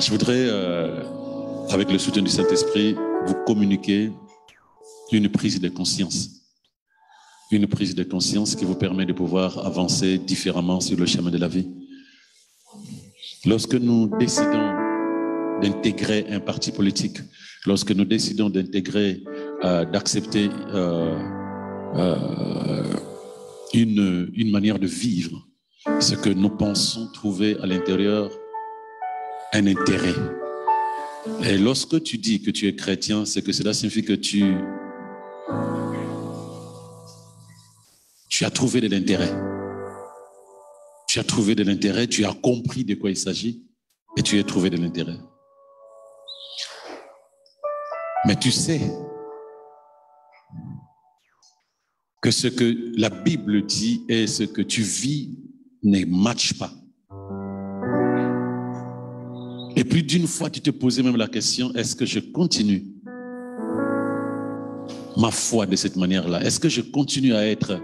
Je voudrais, avec le soutien du Saint-Esprit, vous communiquer une prise de conscience. Une prise de conscience qui vous permet de pouvoir avancer différemment sur le chemin de la vie. Lorsque nous décidons d'intégrer un parti politique, lorsque nous décidons d'intégrer, d'accepter une manière de vivre, ce que nous pensons trouver à l'intérieur un intérêt. Et lorsque tu dis que tu es chrétien, c'est que cela signifie que tu as trouvé de l'intérêt. Tu as trouvé de l'intérêt, tu as compris de quoi il s'agit et tu as trouvé de l'intérêt. Mais tu sais que ce que la Bible dit et ce que tu vis ne matchent pas. Et plus d'une fois, tu te posais même la question, est-ce que je continue ma foi de cette manière-là? Est-ce que je continue à être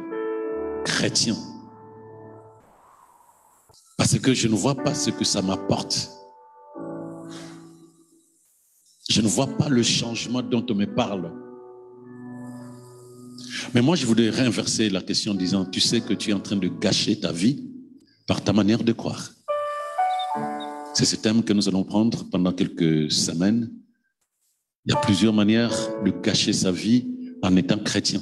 chrétien? Parce que je ne vois pas ce que ça m'apporte. Je ne vois pas le changement dont on me parle. Mais moi, je voudrais réinverser la question en disant, tu sais que tu es en train de gâcher ta vie par ta manière de croire. C'est ce thème que nous allons prendre pendant quelques semaines. Il y a plusieurs manières de gâcher sa vie en étant chrétien.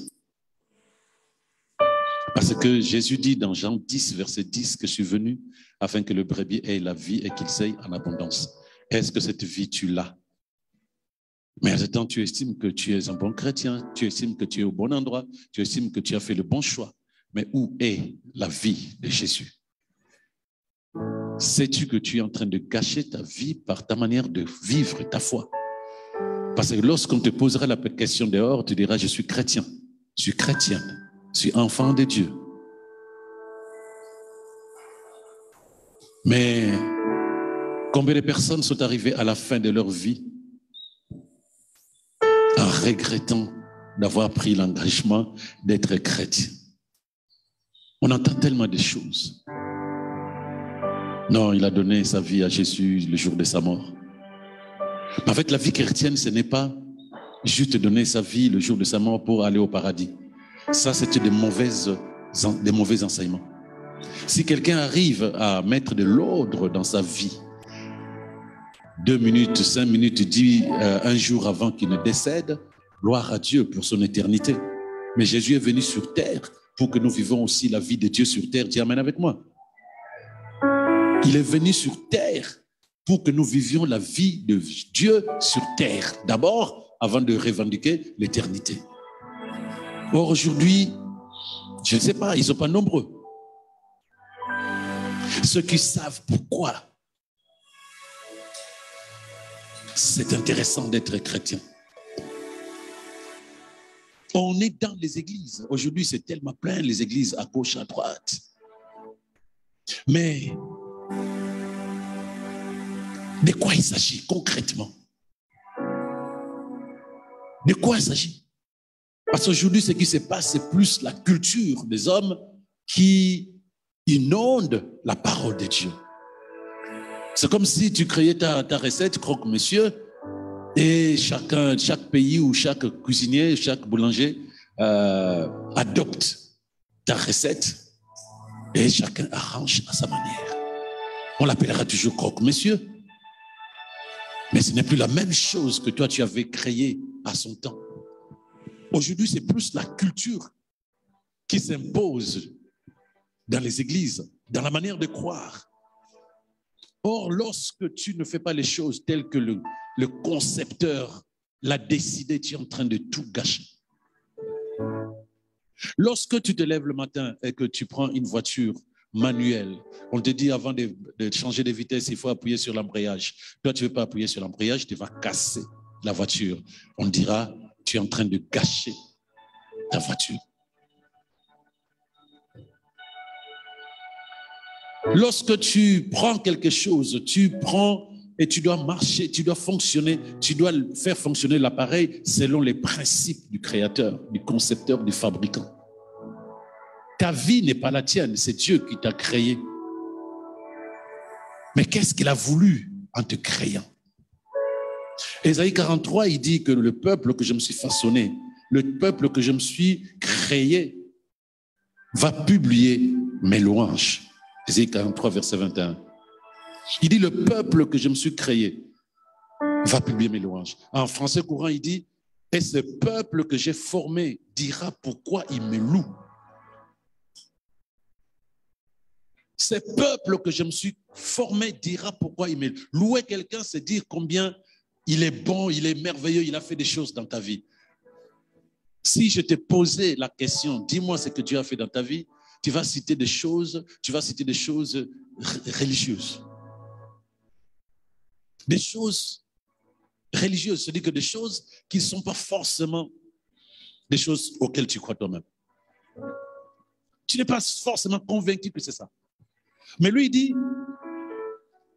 Parce que Jésus dit dans Jean 10, verset 10, que je suis venu afin que le brebis ait la vie et qu'il s'aille en abondance. Est-ce que cette vie, tu l'as? Mais à ce temps, tu estimes que tu es un bon chrétien, tu estimes que tu es au bon endroit, tu estimes que tu as fait le bon choix. Mais où est la vie de Jésus? Sais-tu que tu es en train de gâcher ta vie par ta manière de vivre ta foi? Parce que lorsqu'on te posera la question dehors, tu diras, je suis chrétien, je suis chrétienne, je suis enfant de Dieu. Mais combien de personnes sont arrivées à la fin de leur vie en regrettant d'avoir pris l'engagement d'être chrétien? On entend tellement de choses. Non, il a donné sa vie à Jésus le jour de sa mort. Mais en fait, la vie chrétienne, ce n'est pas juste donner sa vie le jour de sa mort pour aller au paradis. Ça, c'est des mauvais enseignements. Si quelqu'un arrive à mettre de l'ordre dans sa vie, 2 minutes, 5 minutes, 10, un jour avant qu'il ne décède, gloire à Dieu pour son éternité. Mais Jésus est venu sur terre pour que nous vivons aussi la vie de Dieu sur terre. Dis amen avec moi. Il est venu sur terre pour que nous vivions la vie de Dieu sur terre. D'abord, avant de revendiquer l'éternité. Or, aujourd'hui, je ne sais pas, ils ne sont pas nombreux. Ceux qui savent pourquoi c'est intéressant d'être chrétien. On est dans les églises. Aujourd'hui, c'est tellement plein, les églises à gauche, à droite. Mais de quoi il s'agit concrètement? De quoi il s'agit? Parce qu'aujourd'hui, ce qui se passe, c'est plus la culture des hommes qui inonde la parole de Dieu. C'est comme si tu créais ta recette, croque-monsieur, et chaque pays ou chaque cuisinier, chaque boulanger adopte ta recette et chacun arrange à sa manière. On l'appellera toujours croque-monsieur. Mais ce n'est plus la même chose que toi, tu avais créé à son temps. Aujourd'hui, c'est plus la culture qui s'impose dans les églises, dans la manière de croire. Or, lorsque tu ne fais pas les choses telles que le concepteur l'a décidé, tu es en train de tout gâcher. Lorsque tu te lèves le matin et que tu prends une voiture manuelle, on te dit avant de changer de vitesse, il faut appuyer sur l'embrayage. Toi, tu ne veux pas appuyer sur l'embrayage, tu vas casser la voiture. On dira, tu es en train de gâcher ta voiture. Lorsque tu prends quelque chose, tu prends et tu dois marcher, tu dois fonctionner, tu dois faire fonctionner l'appareil selon les principes du créateur, du concepteur, du fabricant. Ta vie n'est pas la tienne, c'est Dieu qui t'a créé. Mais qu'est-ce qu'il a voulu en te créant? Ésaïe 43, il dit que le peuple que je me suis façonné, le peuple que je me suis créé, va publier mes louanges. Ésaïe 43, verset 21. Il dit, le peuple que je me suis créé va publier mes louanges. En français courant, il dit, et ce peuple que j'ai formé dira pourquoi il me loue. Ce peuple que je me suis formé dira pourquoi il me loue. Louer quelqu'un, c'est dire combien il est bon, il est merveilleux, il a fait des choses dans ta vie. Si je te posais la question, dis-moi ce que Dieu a fait dans ta vie, tu vas citer des choses religieuses. Des choses religieuses, c'est-à-dire que des choses qui ne sont pas forcément des choses auxquelles tu crois toi-même. Tu n'es pas forcément convaincu que c'est ça. Mais lui, il dit,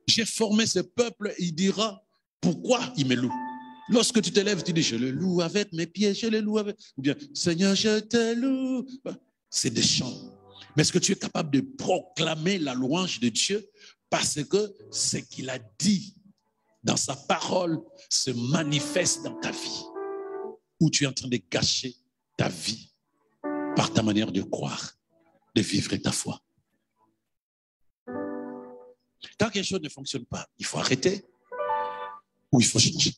j'ai formé ce peuple, il dira, pourquoi il me loue? Lorsque tu te lèves, tu dis, je le loue avec mes pieds, je le loue avec... Ou bien, Seigneur, je te loue. C'est des chants. Mais est-ce que tu es capable de proclamer la louange de Dieu parce que ce qu'il a dit dans sa parole se manifeste dans ta vie? Ou tu es en train de gâcher ta vie par ta manière de croire, de vivre ta foi? Quand quelque chose ne fonctionne pas, il faut arrêter ou il faut changer.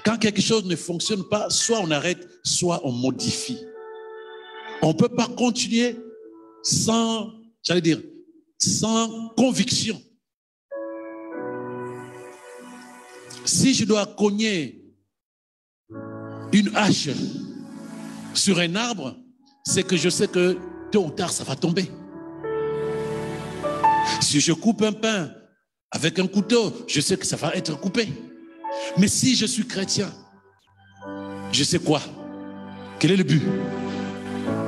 Quand quelque chose ne fonctionne pas, soit on arrête, soit on modifie. On ne peut pas continuer sans conviction. Si je dois cogner une hache sur un arbre, c'est que je sais que tôt ou tard, ça va tomber. Si je coupe un pain avec un couteau, je sais que ça va être coupé. Mais si je suis chrétien, je sais quoi? Quel est le but?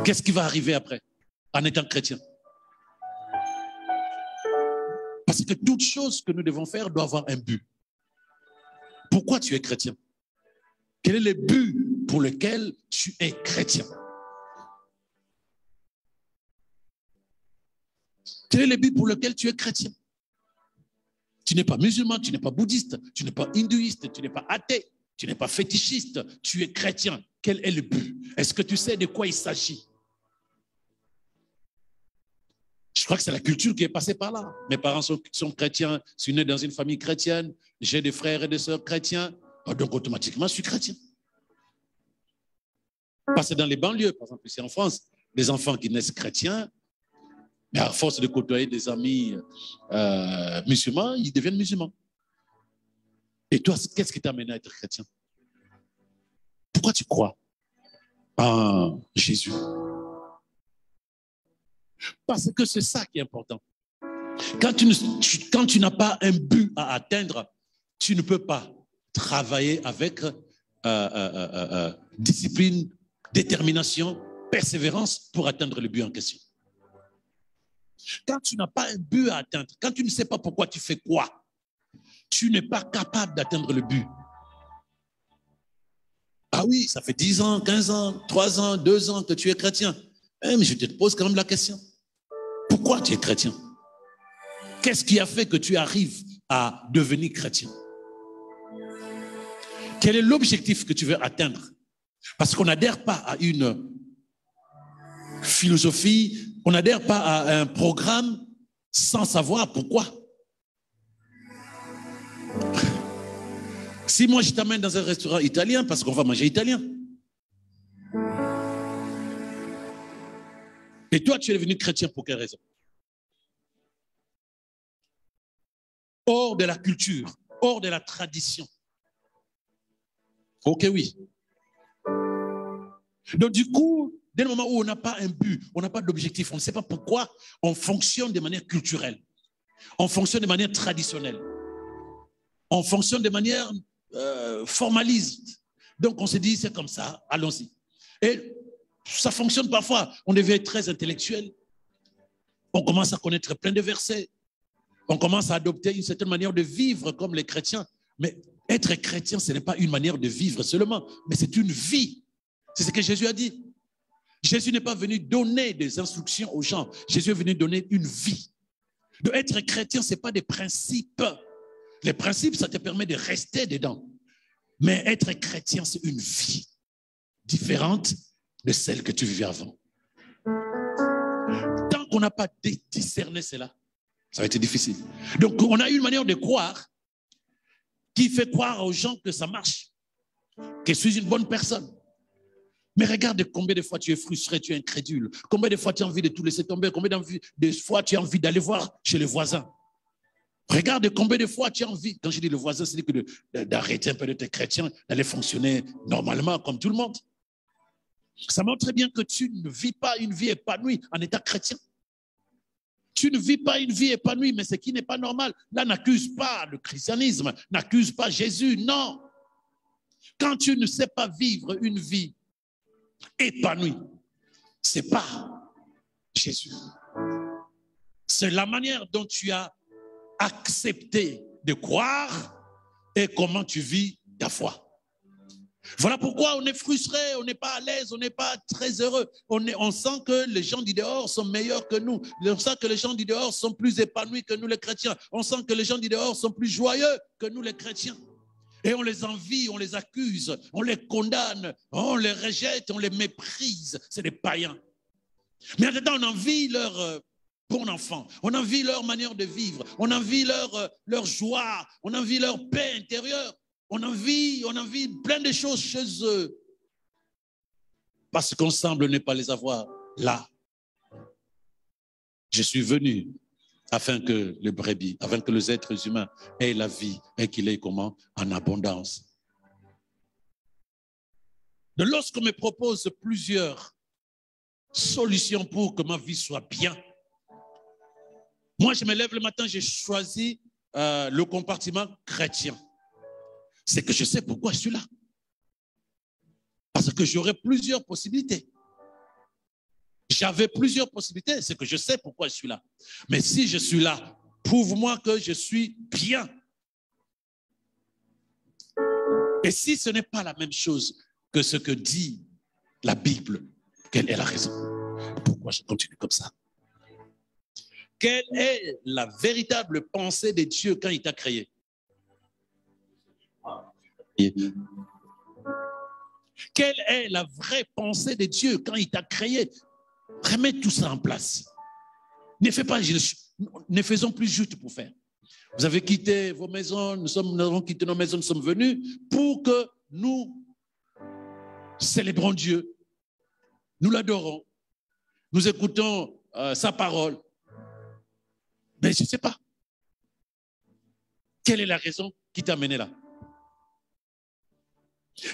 Qu'est-ce qui va arriver après en étant chrétien? Parce que toute chose que nous devons faire doit avoir un but. Pourquoi tu es chrétien? Quel est le but pour lequel tu es chrétien? Quel est le but pour lequel tu es chrétien? Tu n'es pas musulman, tu n'es pas bouddhiste, tu n'es pas hindouiste, tu n'es pas athée, tu n'es pas fétichiste, tu es chrétien. Quel est le but? Est-ce que tu sais de quoi il s'agit? Je crois que c'est la culture qui est passée par là. Mes parents sont chrétiens, je suis né dans une famille chrétienne, j'ai des frères et des sœurs chrétiens, donc automatiquement je suis chrétien. Parce que dans les banlieues, par exemple ici en France, les enfants qui naissent chrétiens, mais à force de côtoyer des amis musulmans, ils deviennent musulmans. Et toi, qu'est-ce qui t'a amené à être chrétien? Pourquoi tu crois en Jésus? Parce que c'est ça qui est important. Quand tu n'as pas un but à atteindre, tu ne peux pas travailler avec discipline, détermination, persévérance pour atteindre le but en question. Quand tu n'as pas un but à atteindre, quand tu ne sais pas pourquoi tu fais quoi, tu n'es pas capable d'atteindre le but. Ah oui, ça fait 10 ans, 15 ans, 3 ans, 2 ans que tu es chrétien. Mais je te pose quand même la question. Pourquoi tu es chrétien? Qu'est-ce qui a fait que tu arrives à devenir chrétien? Quel est l'objectif que tu veux atteindre? Parce qu'on n'adhère pas à une philosophie, on n'adhère pas à un programme sans savoir pourquoi. Si moi je t'amène dans un restaurant italien, parce qu'on va manger italien. Et toi, tu es devenu chrétien pour quelle raison? Hors de la culture, hors de la tradition. Ok, oui. Donc du coup, dès le moment où on n'a pas un but, on n'a pas d'objectif, on ne sait pas pourquoi, on fonctionne de manière culturelle. On fonctionne de manière traditionnelle. On fonctionne de manière formaliste. Donc on se dit, c'est comme ça, allons-y. Et ça fonctionne parfois. On devient être très intellectuel. On commence à connaître plein de versets. On commence à adopter une certaine manière de vivre comme les chrétiens. Mais être chrétien, ce n'est pas une manière de vivre seulement, mais c'est une vie. C'est ce que Jésus a dit. Jésus n'est pas venu donner des instructions aux gens. Jésus est venu donner une vie. De être chrétien, ce n'est pas des principes. Les principes, ça te permet de rester dedans. Mais être chrétien, c'est une vie différente de celle que tu vivais avant. Tant qu'on n'a pas discerné cela, ça va être difficile. Donc, on a une manière de croire qui fait croire aux gens que ça marche, que je suis une bonne personne. Mais regarde combien de fois tu es frustré, tu es incrédule. Combien de fois tu as envie de tout laisser tomber. Combien de fois tu as envie d'aller voir chez le voisin. Regarde combien de fois tu as envie, quand je dis le voisin, c'est d'arrêter un peu d'être chrétien, d'aller fonctionner normalement comme tout le monde. Ça montre bien que tu ne vis pas une vie épanouie en état chrétien. Tu ne vis pas une vie épanouie, mais ce qui n'est pas normal. Là, n'accuse pas le christianisme, n'accuse pas Jésus, non. Quand tu ne sais pas vivre une vie épanouie, ce n'est pas Jésus. C'est la manière dont tu as accepté de croire et comment tu vis ta foi. Voilà pourquoi on est frustré, on n'est pas à l'aise, on n'est pas très heureux. On sent que les gens du dehors sont meilleurs que nous. On sent que les gens du dehors sont plus épanouis que nous les chrétiens. On sent que les gens du dehors sont plus joyeux que nous les chrétiens. Et on les envie, on les accuse, on les condamne, on les rejette, on les méprise. C'est des païens. Mais en même temps, on envie leur bon enfant, on envie leur manière de vivre, on envie leur joie, on envie leur paix intérieure. On envie plein de choses chez eux. Parce qu'on semble ne pas les avoir là. Je suis venu afin que les brebis, afin que les êtres humains aient la vie et qu'il ait comment? En abondance. Donc lorsqu'on me propose plusieurs solutions pour que ma vie soit bien, moi je me lève le matin, j'ai choisi le compartiment chrétien. C'est que je sais pourquoi je suis là. Parce que j'aurais plusieurs possibilités. J'avais plusieurs possibilités, c'est que je sais pourquoi je suis là. Mais si je suis là, prouve-moi que je suis bien. Et si ce n'est pas la même chose que ce que dit la Bible, quelle est la raison? Pourquoi je continue comme ça? Quelle est la véritable pensée de Dieu quand il t'a créé? Quelle est la vraie pensée de Dieu quand il t'a créé? Remets tout ça en place. Ne faisons plus juste pour faire. Vous avez quitté vos maisons, nous avons quitté nos maisons, nous sommes venus pour que nous célébrons Dieu. Nous l'adorons. Nous écoutons sa parole. Mais je ne sais pas. Quelle est la raison qui t'a amené là?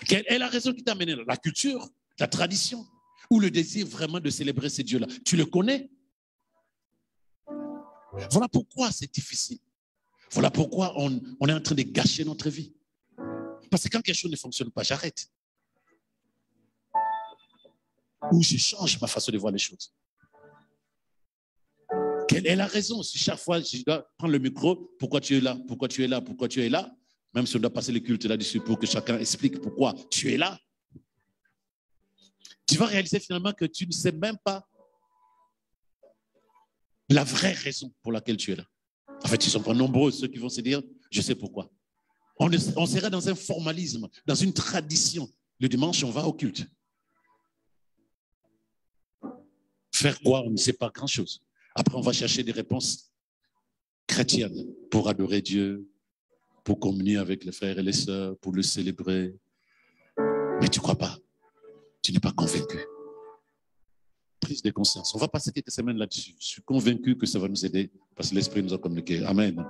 Quelle est la raison qui t'a amené là? La culture, la tradition, ou le désir vraiment de célébrer ces dieux-là? Tu le connais? Voilà pourquoi c'est difficile. Voilà pourquoi on est en train de gâcher notre vie. Parce que quand quelque chose ne fonctionne pas, j'arrête. Ou je change ma façon de voir les choses. Quelle est la raison? Si chaque fois je dois prendre le micro, pourquoi tu es là? Pourquoi tu es là? Pourquoi tu es là? Même si on doit passer le culte là-dessus pour que chacun explique pourquoi tu es là. Tu vas réaliser finalement que tu ne sais même pas la vraie raison pour laquelle tu es là. En fait, ils sont pas nombreux ceux qui vont se dire, je sais pourquoi. On sera dans un formalisme, dans une tradition. Le dimanche, on va au culte. Faire quoi? On ne sait pas grand-chose. Après, on va chercher des réponses chrétiennes pour adorer Dieu, pour communier avec les frères et les sœurs, pour le célébrer. Mais tu ne crois pas. Tu n'es pas convaincu. Prise de conscience. On va passer quelques semaines là-dessus. Je suis convaincu que ça va nous aider parce que l'Esprit nous a communiqué. Amen.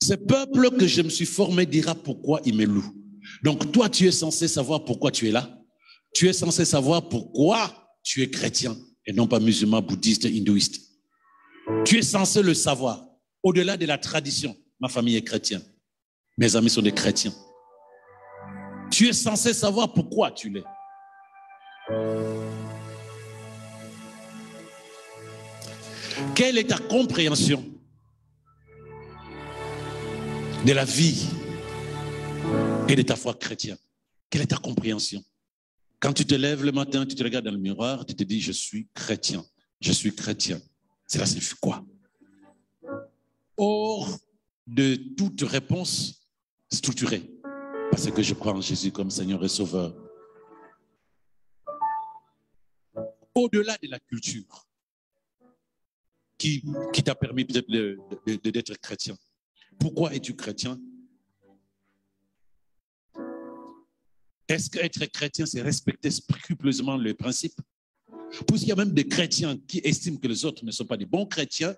Ce peuple que je me suis formé dira pourquoi il me loue. Donc toi, tu es censé savoir pourquoi tu es là. Tu es censé savoir pourquoi tu es chrétien et non pas musulman, bouddhiste, hindouiste. Tu es censé le savoir. Au-delà de la tradition, ma famille est chrétienne. Mes amis sont des chrétiens. Tu es censé savoir pourquoi tu l'es. Quelle est ta compréhension de la vie et de ta foi chrétienne? Quelle est ta compréhension? Quand tu te lèves le matin, tu te regardes dans le miroir, tu te dis, je suis chrétien, je suis chrétien. Cela signifie quoi? Hors de toute réponse structurée, parce que je crois en Jésus comme Seigneur et Sauveur. Au-delà de la culture qui t'a permis peut-être d'être chrétien. Pourquoi es-tu chrétien? Est-ce qu'être chrétien, c'est respecter scrupuleusement les principes? Puisqu'il y a même des chrétiens qui estiment que les autres ne sont pas des bons chrétiens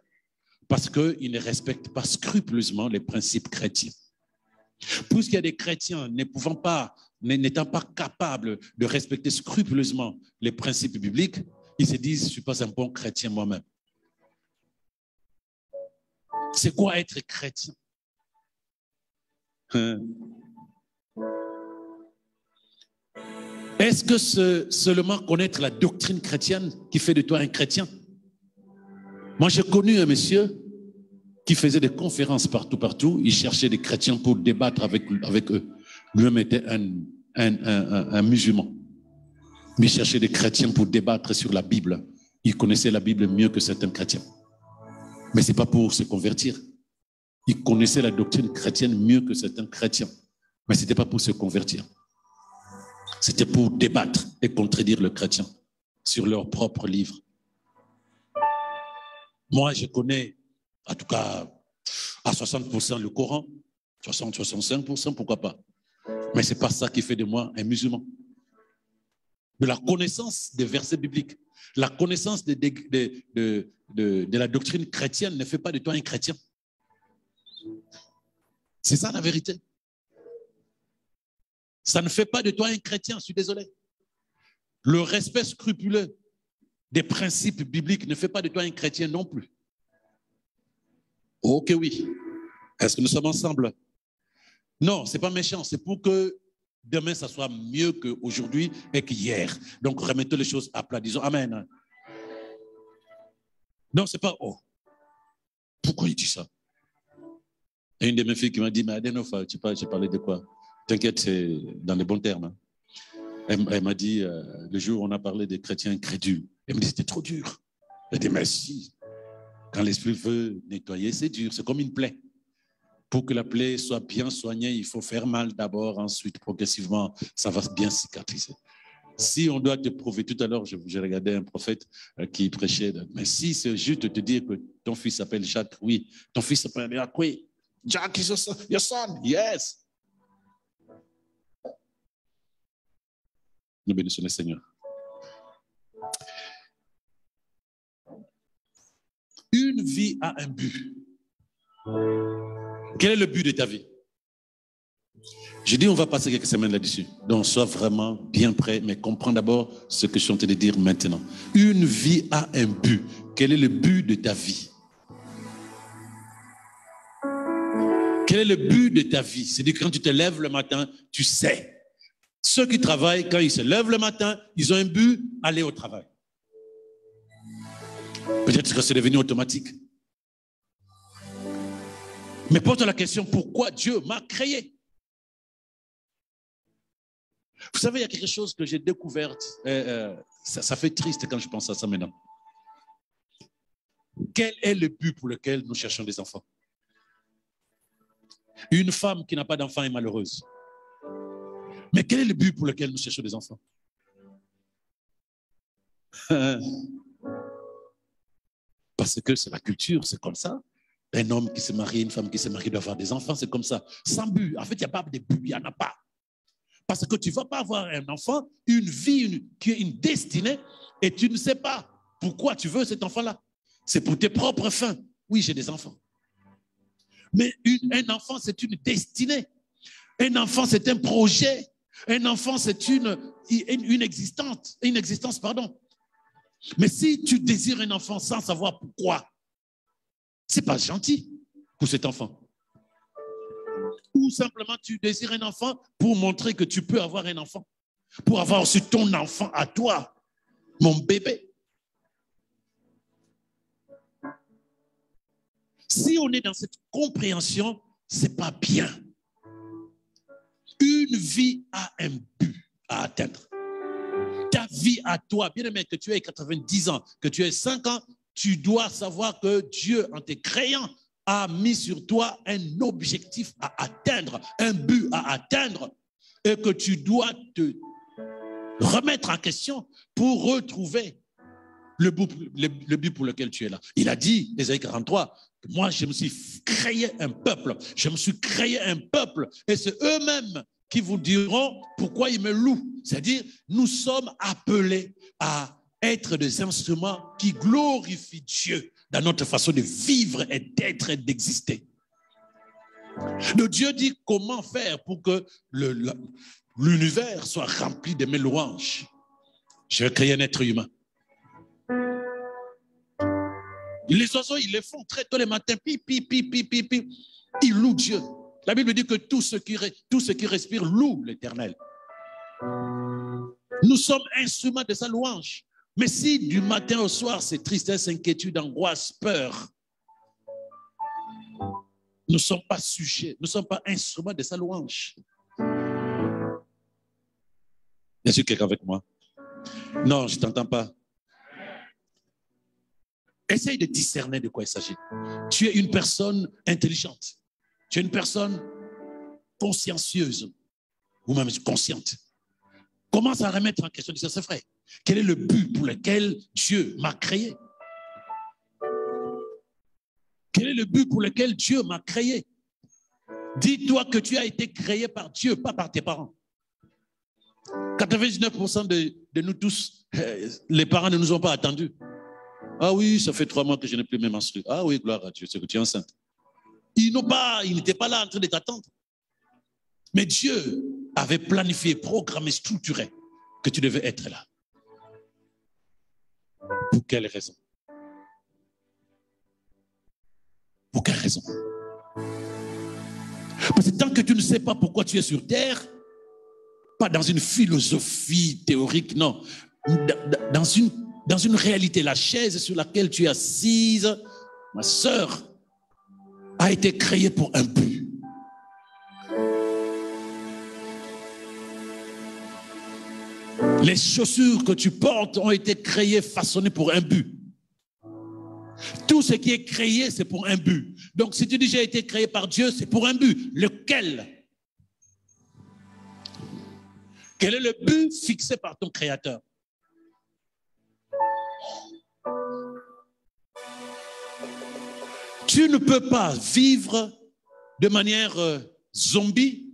parce qu'ils ne respectent pas scrupuleusement les principes chrétiens. Puisqu'il y a des chrétiens n'étant pas capables de respecter scrupuleusement les principes bibliques, ils se disent, je ne suis pas un bon chrétien moi-même. C'est quoi être chrétien? Est-ce que c'est seulement connaître la doctrine chrétienne qui fait de toi un chrétien? Moi, j'ai connu un monsieur qui faisait des conférences partout. Il cherchait des chrétiens pour débattre avec eux. Lui-même était un musulman. Mais il cherchait des chrétiens pour débattre sur la Bible. Il connaissait la Bible mieux que certains chrétiens. Mais ce n'est pas pour se convertir. Il connaissait la doctrine chrétienne mieux que certains chrétiens. Mais ce n'était pas pour se convertir. C'était pour débattre et contredire le chrétien sur leur propre livre. Moi, je connais, en tout cas, à 60% le Coran, 60-65%, pourquoi pas. Mais ce n'est pas ça qui fait de moi un musulman. De la connaissance des versets bibliques, la connaissance de la doctrine chrétienne ne fait pas de toi un chrétien. C'est ça la vérité. Ça ne fait pas de toi un chrétien, je suis désolé. Le respect scrupuleux des principes bibliques ne fait pas de toi un chrétien non plus. Ok, oui. Est-ce que nous sommes ensemble? Non, ce n'est pas méchant, c'est pour que demain, ça soit mieux qu'aujourd'hui et qu'hier. Donc, remettons les choses à plat. Disons Amen. Non, c'est pas oh. Pourquoi il dit ça? Et une de mes filles qui m'a dit, mais Adenofa, tu parlais de quoi? T'inquiète, c'est dans les bons termes. Elle m'a dit, le jour où on a parlé des chrétiens incrédules, elle me dit, c'était trop dur. Elle dit, mais si, quand l'esprit veut nettoyer, c'est dur, c'est comme une plaie. Pour que la plaie soit bien soignée, il faut faire mal d'abord, ensuite, progressivement, ça va bien cicatriser. Si on doit te prouver, tout à l'heure, j'ai regardé un prophète qui prêchait, mais si c'est juste de te dire que ton fils s'appelle Jacques, oui, ton fils s'appelle Jacques, oui, Jack is your son, yes. Nous bénissons le Seigneur. Une vie a un but. Quel est le but de ta vie? Je dis, on va passer quelques semaines là-dessus. Donc, sois vraiment bien prêt, mais comprends d'abord ce que je suis en train de dire maintenant. Une vie a un but. Quel est le but de ta vie? Quel est le but de ta vie? C'est-à-dire que quand tu te lèves le matin, tu sais. Ceux qui travaillent, quand ils se lèvent le matin, ils ont un but, aller au travail. Peut-être que c'est devenu automatique. Mais pose la question, pourquoi Dieu m'a créé? Vous savez, il y a quelque chose que j'ai découvert, ça fait triste quand je pense à ça maintenant. Quel est le but pour lequel nous cherchons des enfants? Une femme qui n'a pas d'enfant est malheureuse. Mais quel est le but pour lequel nous cherchons des enfants? Parce que c'est la culture, c'est comme ça. Un homme qui se marie, une femme qui se marie doit avoir des enfants, c'est comme ça. Sans but. En fait, il n'y a pas de but, il n'y en a pas. Parce que tu ne vas pas avoir un enfant, une vie qui est une destinée, et tu ne sais pas pourquoi tu veux cet enfant-là. C'est pour tes propres fins. Oui, j'ai des enfants. Mais un enfant, c'est une destinée. Un enfant, c'est un projet. Un enfant, c'est une existence, pardon. Mais si tu désires un enfant sans savoir pourquoi, ce n'est pas gentil pour cet enfant. Ou simplement tu désires un enfant pour montrer que tu peux avoir un enfant. Pour avoir aussi ton enfant à toi, mon bébé. Si on est dans cette compréhension, ce n'est pas bien. Une vie a un but à atteindre. Ta vie à toi, bien aimé, que tu aies 90 ans, que tu aies 5 ans, tu dois savoir que Dieu, en te créant, a mis sur toi un objectif à atteindre, un but à atteindre, et que tu dois te remettre en question pour retrouver le but pour lequel tu es là. Il a dit, Ésaïe 43, moi je me suis créé un peuple, et c'est eux-mêmes qui vous diront pourquoi ils me louent. C'est-à-dire, nous sommes appelés à être des instruments qui glorifient Dieu dans notre façon de vivre et d'être et d'exister. Le Dieu dit comment faire pour que l'univers soit rempli de mes louanges. Je vais créer un être humain. Les oiseaux, ils les font très tôt les matins, pi. Ils louent Dieu. La Bible dit que tout ce qui respire loue l'Éternel. Nous sommes instruments de sa louange. Mais si du matin au soir, c'est tristesse, inquiétude, angoisse, peur, nous ne sommes pas sujets, nous ne sommes pas instruments de sa louange. Bien sûr, quelqu'un avec moi? Non, je ne t'entends pas. Essaye de discerner de quoi il s'agit. Tu es une personne intelligente. Tu es une personne consciencieuse ou même consciente. Commence à remettre en question, c'est vrai. Quel est le but pour lequel Dieu m'a créé? Quel est le but pour lequel Dieu m'a créé? Dis-toi que tu as été créé par Dieu, pas par tes parents. 99% de nous tous, les parents ne nous ont pas attendus. Ah oui, ça fait 3 mois que je n'ai plus mes menstrues. Ah oui, gloire à Dieu, c'est que tu es enceinte. Ils n'étaient pas là en train de t'attendre. Mais Dieu avait planifié, programmé, structuré que tu devais être là. Pour quelle raison? Pour quelle raison? Parce que tant que tu ne sais pas pourquoi tu es sur terre, pas dans une philosophie théorique, non, dans une réalité, la chaise sur laquelle tu es assise, ma sœur, a été créée pour un but. Les chaussures que tu portes ont été créées, façonnées pour un but. Tout ce qui est créé, c'est pour un but. Donc, si tu dis j'ai été créé par Dieu, c'est pour un but. Lequel? Quel est le but fixé par ton Créateur? Tu ne peux pas vivre de manière zombie.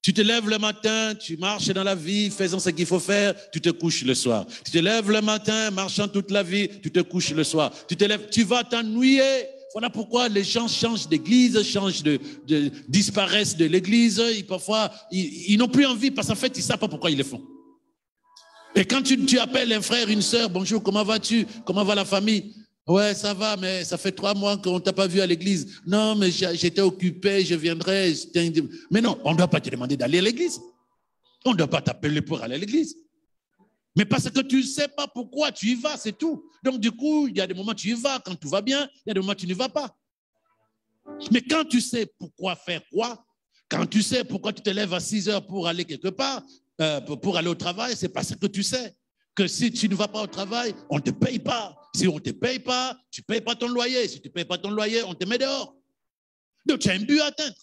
Tu te lèves le matin, tu marches dans la vie, faisant ce qu'il faut faire, tu te couches le soir. Tu te lèves le matin, marchant toute la vie, tu te couches le soir. Tu te lèves, tu vas t'ennuyer. Voilà pourquoi les gens changent d'église, disparaissent de l'église. Parfois, ils n'ont plus envie parce qu'en fait, ils ne savent pas pourquoi ils le font. Et quand tu appelles un frère, une sœur, bonjour, comment vas-tu? Comment va la famille? Ouais, ça va, mais ça fait 3 mois qu'on ne t'a pas vu à l'église. Non, mais j'étais occupé, je viendrai. Mais non, on ne doit pas te demander d'aller à l'église. On ne doit pas t'appeler pour aller à l'église. Mais parce que tu ne sais pas pourquoi tu y vas, c'est tout. Donc du coup, il y a des moments où tu y vas quand tout va bien, il y a des moments où tu n'y vas pas. Mais quand tu sais pourquoi faire quoi, quand tu sais pourquoi tu te lèves à 6 heures pour aller quelque part, pour aller au travail, c'est parce que tu sais que si tu ne vas pas au travail, on ne te paye pas. Si on ne te paye pas, tu ne payes pas ton loyer. Si tu ne payes pas ton loyer, on te met dehors. Donc tu as un but à atteindre.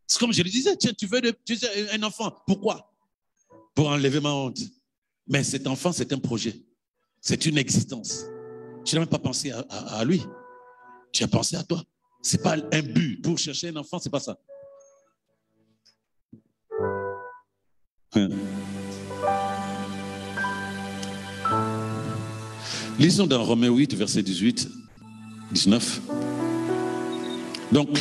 C'est comme je le disais, tu veux un enfant. Pourquoi? Pour enlever ma honte. Mais cet enfant, c'est un projet. C'est une existence. Tu n'as même pas pensé à lui. Tu as pensé à toi. Ce n'est pas un but. Pour chercher un enfant, ce n'est pas ça. Lisons dans Romains 8, verset 18, 19. Donc,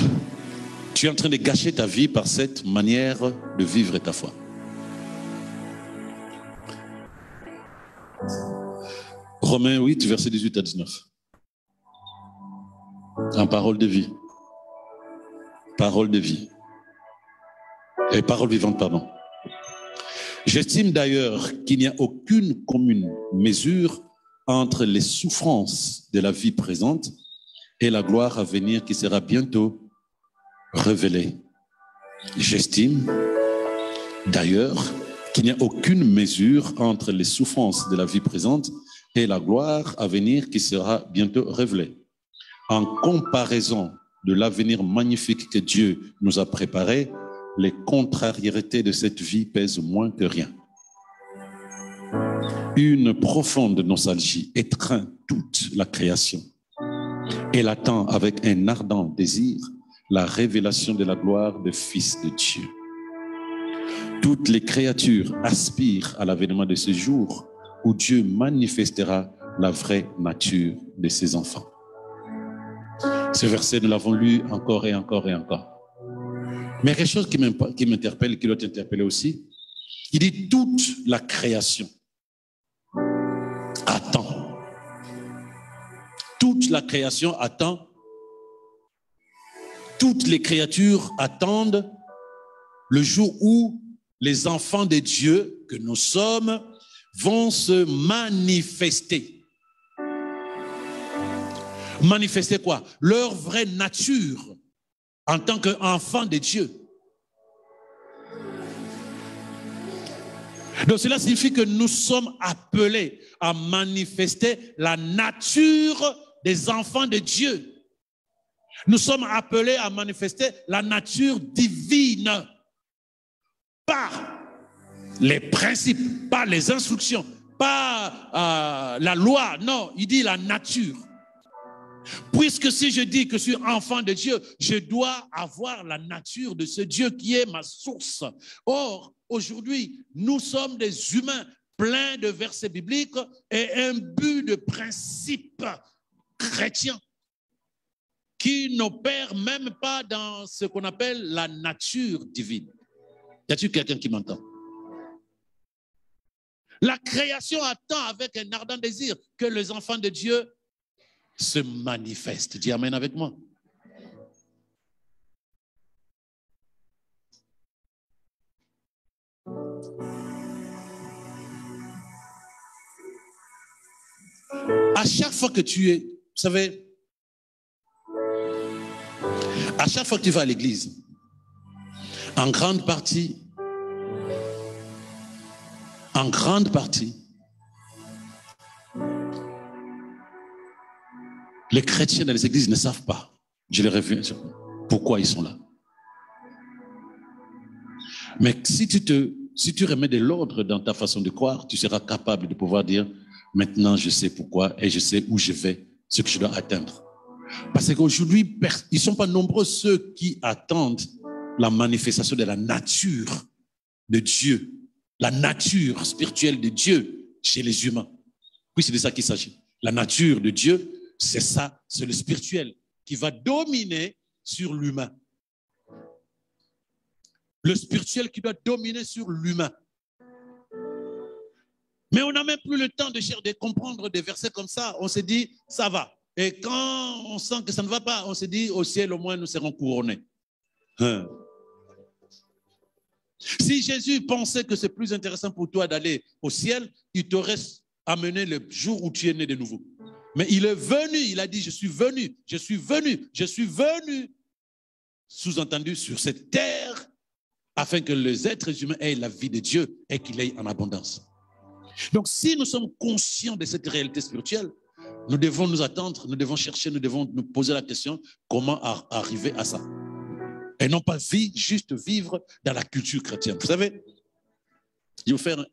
tu es en train de gâcher ta vie par cette manière de vivre ta foi. Romains 8, verset 18 à 19. En parole de vie. Parole de vie. Et parole vivante, pardon. J'estime d'ailleurs qu'il n'y a aucune commune mesure entre les souffrances de la vie présente et la gloire à venir qui sera bientôt révélée. J'estime d'ailleurs qu'il n'y a aucune mesure entre les souffrances de la vie présente et la gloire à venir qui sera bientôt révélée. En comparaison de l'avenir magnifique que Dieu nous a préparé, les contrariétés de cette vie pèsent moins que rien. Une profonde nostalgie étreint toute la création. Elle attend avec un ardent désir la révélation de la gloire du Fils de Dieu. Toutes les créatures aspirent à l'avènement de ce jour où Dieu manifestera la vraie nature de ses enfants. Ce verset, nous l'avons lu encore et encore et encore. Mais il y a quelque chose qui m'interpelle, qui doit t'interpeller aussi. Il dit toute la création attend. Toute la création attend. Toutes les créatures attendent le jour où les enfants de Dieu que nous sommes vont se manifester. Manifester quoi? Leur vraie nature en tant qu'enfants de Dieu. Donc cela signifie que nous sommes appelés à manifester la nature des enfants de Dieu. Nous sommes appelés à manifester la nature divine par les principes, par les instructions, par la loi. Non, il dit la nature. Puisque si je dis que je suis enfant de Dieu, je dois avoir la nature de ce Dieu qui est ma source. Or, aujourd'hui, nous sommes des humains pleins de versets bibliques et imbus de principes chrétiens qui n'opèrent même pas dans ce qu'on appelle la nature divine. Y a-t-il quelqu'un qui m'entend? La création attend avec un ardent désir que les enfants de Dieu se manifestent. Dis amen avec moi. À chaque fois que tu es, vous savez, à chaque fois que tu vas à l'église, en grande partie, les chrétiens dans les églises ne savent pas, je les reviens, pourquoi ils sont là. Mais si tu remets de l'ordre dans ta façon de croire, tu seras capable de pouvoir dire, maintenant je sais pourquoi et je sais où je vais, ce que je dois atteindre. Parce qu'aujourd'hui, ils ne sont pas nombreux ceux qui attendent la manifestation de la nature de Dieu, la nature spirituelle de Dieu chez les humains. Oui, c'est de ça qu'il s'agit. La nature de Dieu, c'est ça, c'est le spirituel qui va dominer sur l'humain. Le spirituel qui doit dominer sur l'humain. Mais on n'a même plus le temps de comprendre des versets comme ça. On se dit, ça va. Et quand on sent que ça ne va pas, on se dit, au ciel, au moins, nous serons couronnés. Si Jésus pensait que c'est plus intéressant pour toi d'aller au ciel, il t'aurait amené le jour où tu es né de nouveau. Mais il est venu, il a dit, je suis venu. Sous-entendu, sur cette terre, afin que les êtres humains aient la vie de Dieu et qu'il ait en abondance. Donc, si nous sommes conscients de cette réalité spirituelle, nous devons nous attendre, nous devons chercher, nous devons nous poser la question, comment arriver à ça? Et non pas juste vivre dans la culture chrétienne. Vous savez, je vais vous faire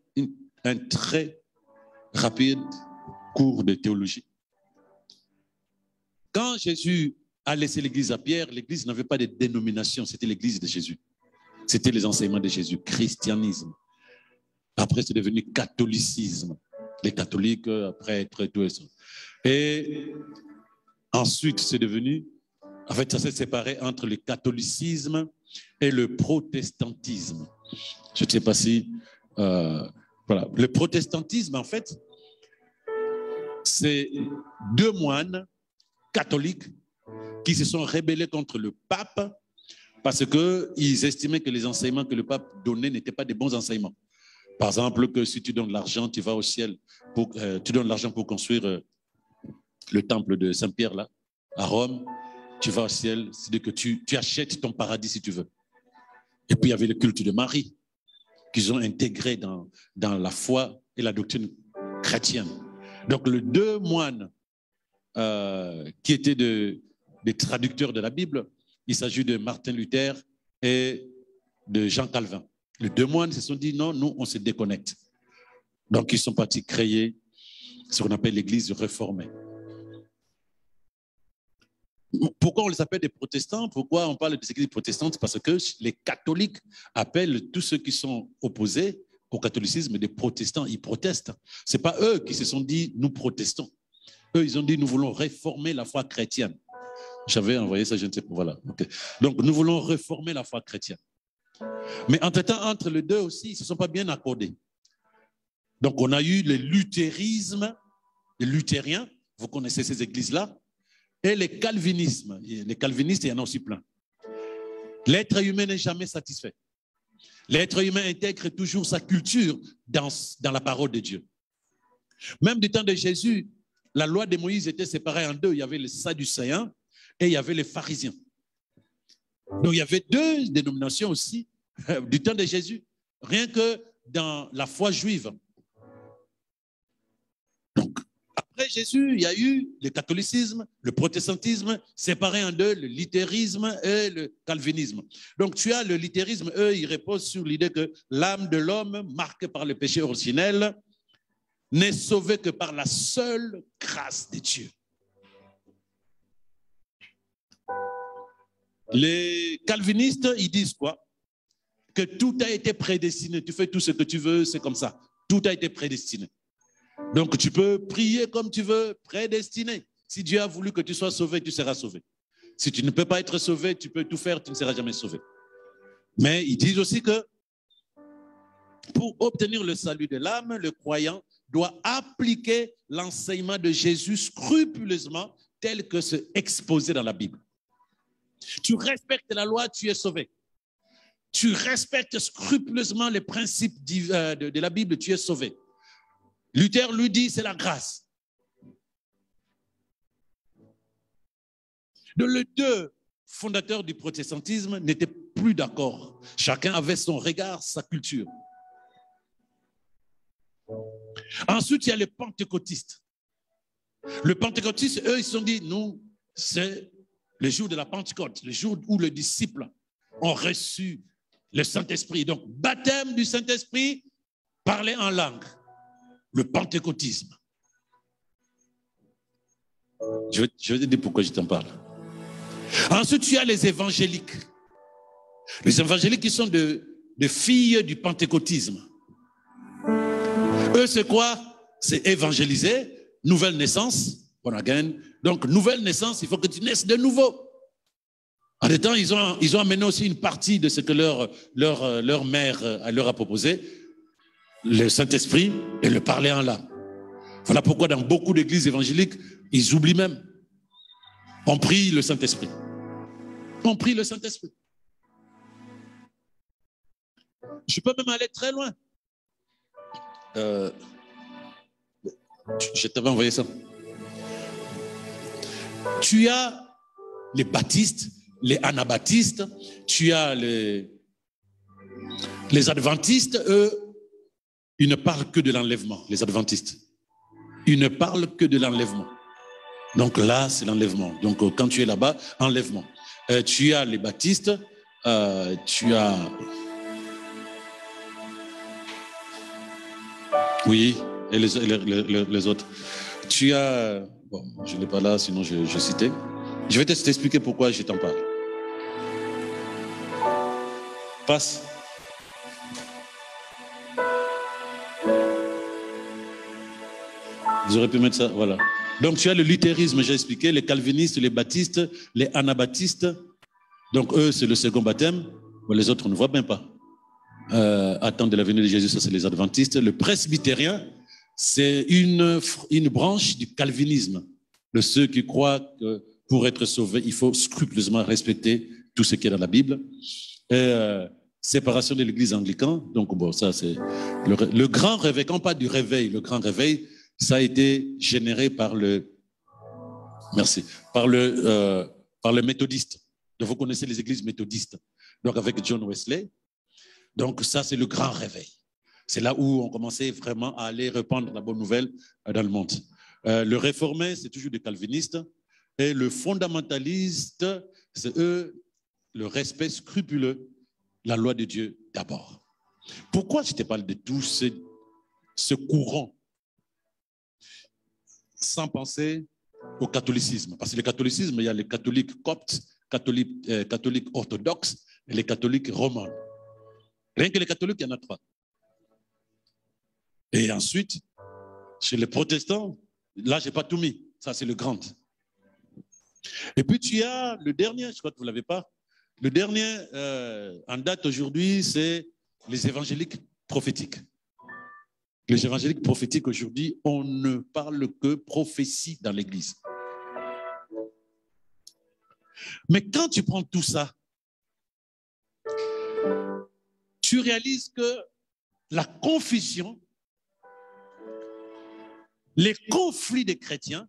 un très rapide cours de théologie. Quand Jésus a laissé l'église à Pierre, l'église n'avait pas de dénomination, c'était l'église de Jésus. C'était les enseignements de Jésus, christianisme. Après, c'est devenu catholicisme. Les catholiques, prêtres et tout ça. Et ensuite, c'est devenu, en fait, ça s'est séparé entre le catholicisme et le protestantisme. Je ne sais pas si, voilà. Le protestantisme, en fait, c'est deux moines catholiques qui se sont rebellés contre le pape parce qu'ils estimaient que les enseignements que le pape donnait n'étaient pas des bons enseignements. Par exemple, que si tu donnes de l'argent, tu vas au ciel, tu donnes l'argent pour construire le temple de Saint-Pierre là, à Rome, tu vas au ciel, c'est-à-dire que tu achètes ton paradis si tu veux. Et puis il y avait le culte de Marie. qu'ils ont intégrées dans la foi et la doctrine chrétienne. Donc, les deux moines qui étaient des traducteurs de la Bible, il s'agit de Martin Luther et de Jean Calvin. Les deux moines se sont dit non, nous, on se déconnecte. Donc, ils sont partis créer ce qu'on appelle l'Église réformée. Pourquoi on les appelle des protestants? Pourquoi on parle des églises protestantes? Parce que les catholiques appellent tous ceux qui sont opposés au catholicisme des protestants. Ils protestent. Ce n'est pas eux qui se sont dit nous protestons. Eux, ils ont dit nous voulons réformer la foi chrétienne. J'avais envoyé ça, je ne sais pas. Voilà. Okay. Donc, nous voulons réformer la foi chrétienne. Mais entre-temps, entre les deux aussi, ils ne se sont pas bien accordés. Donc, on a eu le luthérisme, les luthériens, vous connaissez ces églises-là, et les calvinismes. Les calvinistes, il y en a aussi plein. L'être humain n'est jamais satisfait. L'être humain intègre toujours sa culture dans la parole de Dieu. Même du temps de Jésus, la loi de Moïse était séparée en deux. Il y avait les Sadducéens et il y avait les pharisiens. Donc il y avait deux dénominations aussi du temps de Jésus, rien que dans la foi juive. Donc, après Jésus, il y a eu le catholicisme, le protestantisme, séparés en deux, le luthérisme et le calvinisme. Donc tu as le luthérisme, eux, ils reposent sur l'idée que l'âme de l'homme, marquée par le péché originel, n'est sauvée que par la seule grâce de Dieu. Les calvinistes, ils disent quoi? Que tout a été prédestiné. Tu fais tout ce que tu veux, c'est comme ça. Tout a été prédestiné. Donc, tu peux prier comme tu veux, prédestiné. Si Dieu a voulu que tu sois sauvé, tu seras sauvé. Si tu ne peux pas être sauvé, tu peux tout faire, tu ne seras jamais sauvé. Mais ils disent aussi que pour obtenir le salut de l'âme, le croyant doit appliquer l'enseignement de Jésus scrupuleusement tel que c'est exposé dans la Bible. Tu respectes la loi, tu es sauvé. Tu respectes scrupuleusement les principes de la Bible, tu es sauvé. Luther lui dit, c'est la grâce. Donc, les deux fondateurs du protestantisme n'étaient plus d'accord. Chacun avait son regard, sa culture. Ensuite, il y a les pentecôtistes. Les pentecôtistes, eux, ils se sont dit, nous, c'est le jour de la Pentecôte, le jour où les disciples ont reçu le Saint-Esprit. Donc, baptême du Saint-Esprit, parler en langue. Le pentecôtisme. Je vais te dire pourquoi je t'en parle. Ensuite, tu as les évangéliques. Les évangéliques qui sont des filles du pentecôtisme. Eux, c'est quoi? C'est évangéliser, nouvelle naissance, born again. Donc, nouvelle naissance, il faut que tu naisses de nouveau. En des temps, ils ont amené aussi une partie de ce que leur mère leur a proposé, le Saint-Esprit et le parler en langue. Voilà pourquoi dans beaucoup d'églises évangéliques, ils oublient même. On prie le Saint-Esprit. On prie le Saint-Esprit. Je peux même aller très loin. Je t'avais envoyé ça. Tu as les baptistes, les anabaptistes, tu as les adventistes, eux, ils ne parlent que de l'enlèvement, les adventistes. Ils ne parlent que de l'enlèvement. Donc là, c'est l'enlèvement. Donc quand tu es là-bas, enlèvement. Tu as les baptistes, tu as... Oui, et les autres. Tu as... Bon, je ne l'ai pas là, sinon je citais. Je vais t'expliquer pourquoi je t'en parle. Passe. Vous aurez pu mettre ça, voilà. Donc tu as le luthérisme, j'ai expliqué, les calvinistes, les baptistes, les anabaptistes. Donc eux, c'est le second baptême. Bon, les autres, on ne voit même pas. Attendre la venue de Jésus, ça c'est les adventistes. Le presbytérien, c'est une branche du calvinisme. De ceux qui croient que pour être sauvé, il faut scrupuleusement respecter tout ce qui est dans la Bible. Et, séparation de l'église anglicane. Donc bon, ça c'est le grand réveil. Quand on parle du réveil, le grand réveil, ça a été généré par le méthodiste. Donc vous connaissez les églises méthodistes. Donc avec John Wesley. Donc ça, c'est le grand réveil. C'est là où on commençait vraiment à aller répandre la bonne nouvelle dans le monde. Le réformé, c'est toujours des calvinistes. Et le fondamentaliste, c'est eux, le respect scrupuleux, la loi de Dieu d'abord. Pourquoi je te parle de tout ce courant sans penser au catholicisme? Parce que le catholicisme, il y a les catholiques coptes, catholiques orthodoxes et les catholiques romains. Rien que les catholiques, il y en a 3. Et ensuite, chez les protestants, là, je n'ai pas tout mis. Ça, c'est le grand. Et puis, tu as le dernier, je crois que vous ne l'avez pas. Le dernier, en date aujourd'hui, c'est les évangéliques prophétiques. Les évangéliques prophétiques aujourd'hui, on ne parle que prophétie dans l'Église. Mais quand tu prends tout ça, tu réalises que la confusion, les conflits des chrétiens,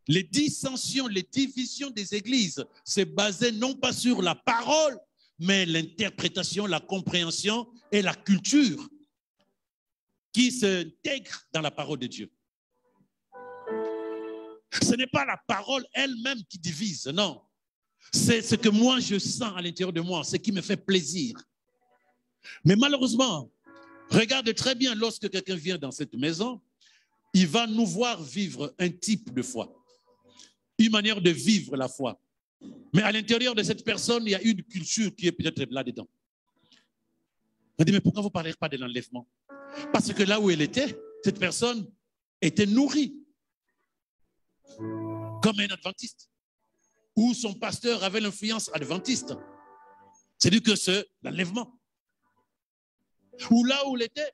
les dissensions, les divisions des églises, c'est basé non pas sur la parole, mais l'interprétation, la compréhension et la culture qui s'intègrent dans la parole de Dieu. Ce n'est pas la parole elle-même qui divise, non. C'est ce que moi je sens à l'intérieur de moi, ce qui me fait plaisir. Mais malheureusement, regarde très bien, lorsque quelqu'un vient dans cette maison, il va nous voir vivre un type de foi, une manière de vivre la foi. Mais à l'intérieur de cette personne, il y a une culture qui est peut-être là-dedans. On dit, mais pourquoi vous ne parlez pas de l'enlèvement? Parce que là où elle était, cette personne était nourrie comme un adventiste, où son pasteur avait l'influence adventiste. C'est-à-dire que c'est l'enlèvement. Ou là où elle était,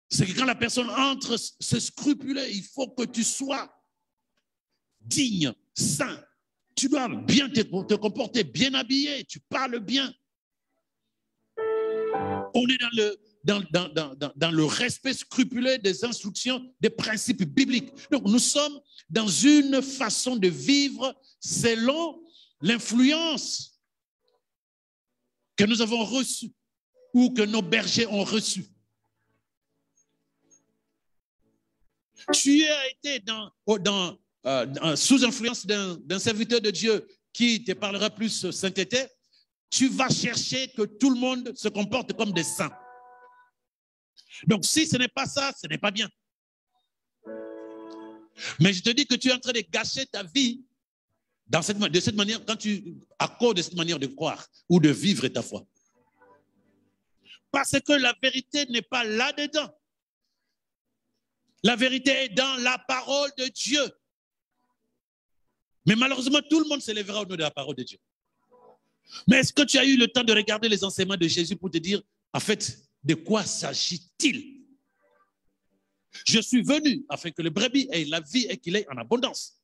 c'est que quand la personne entre, c'est scrupuleux, il faut que tu sois digne, saint. Tu dois bien te comporter, bien habillé, tu parles bien. On est dans le respect scrupuleux des instructions, des principes bibliques. Donc nous sommes dans une façon de vivre selon l'influence que nous avons reçue ou que nos bergers ont reçue. Tu as été sous influence d'un serviteur de Dieu qui te parlera plus sainteté, tu vas chercher que tout le monde se comporte comme des saints. Donc si ce n'est pas ça, ce n'est pas bien. Mais je te dis que tu es en train de gâcher ta vie de cette manière, à cause de cette manière de croire ou de vivre ta foi. Parce que la vérité n'est pas là-dedans. La vérité est dans la parole de Dieu. Mais malheureusement, tout le monde s'élèvera au nom de la parole de Dieu. Mais est-ce que tu as eu le temps de regarder les enseignements de Jésus pour te dire, en fait, de quoi s'agit-il? Je suis venu afin que le brebis ait la vie et qu'il ait en abondance.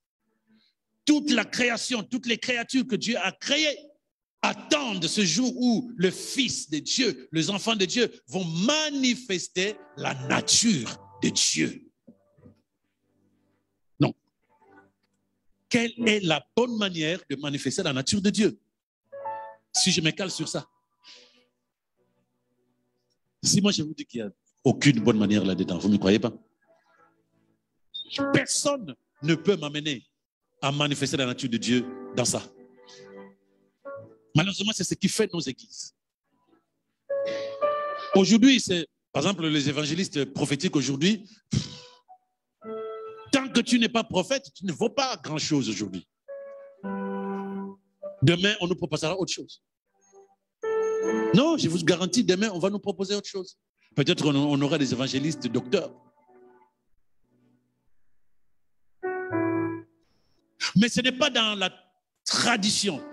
Toute la création, toutes les créatures que Dieu a créées attendent ce jour où le Fils de Dieu, les enfants de Dieu vont manifester la nature de Dieu. Non. Quelle est la bonne manière de manifester la nature de Dieu? Si je me cale sur ça. Si moi je vous dis qu'il n'y a aucune bonne manière là-dedans, vous ne me croyez pas? Personne ne peut m'amener à manifester la nature de Dieu dans ça. Malheureusement, c'est ce qui fait nos églises. Aujourd'hui, c'est, par exemple, les évangélistes prophétiques aujourd'hui, tant que tu n'es pas prophète, tu ne vaux pas grand-chose aujourd'hui. Demain, on nous proposera autre chose. Non, je vous garantis, demain, on va nous proposer autre chose. Peut-être on aura des évangélistes docteurs. Mais ce n'est pas dans la tradition,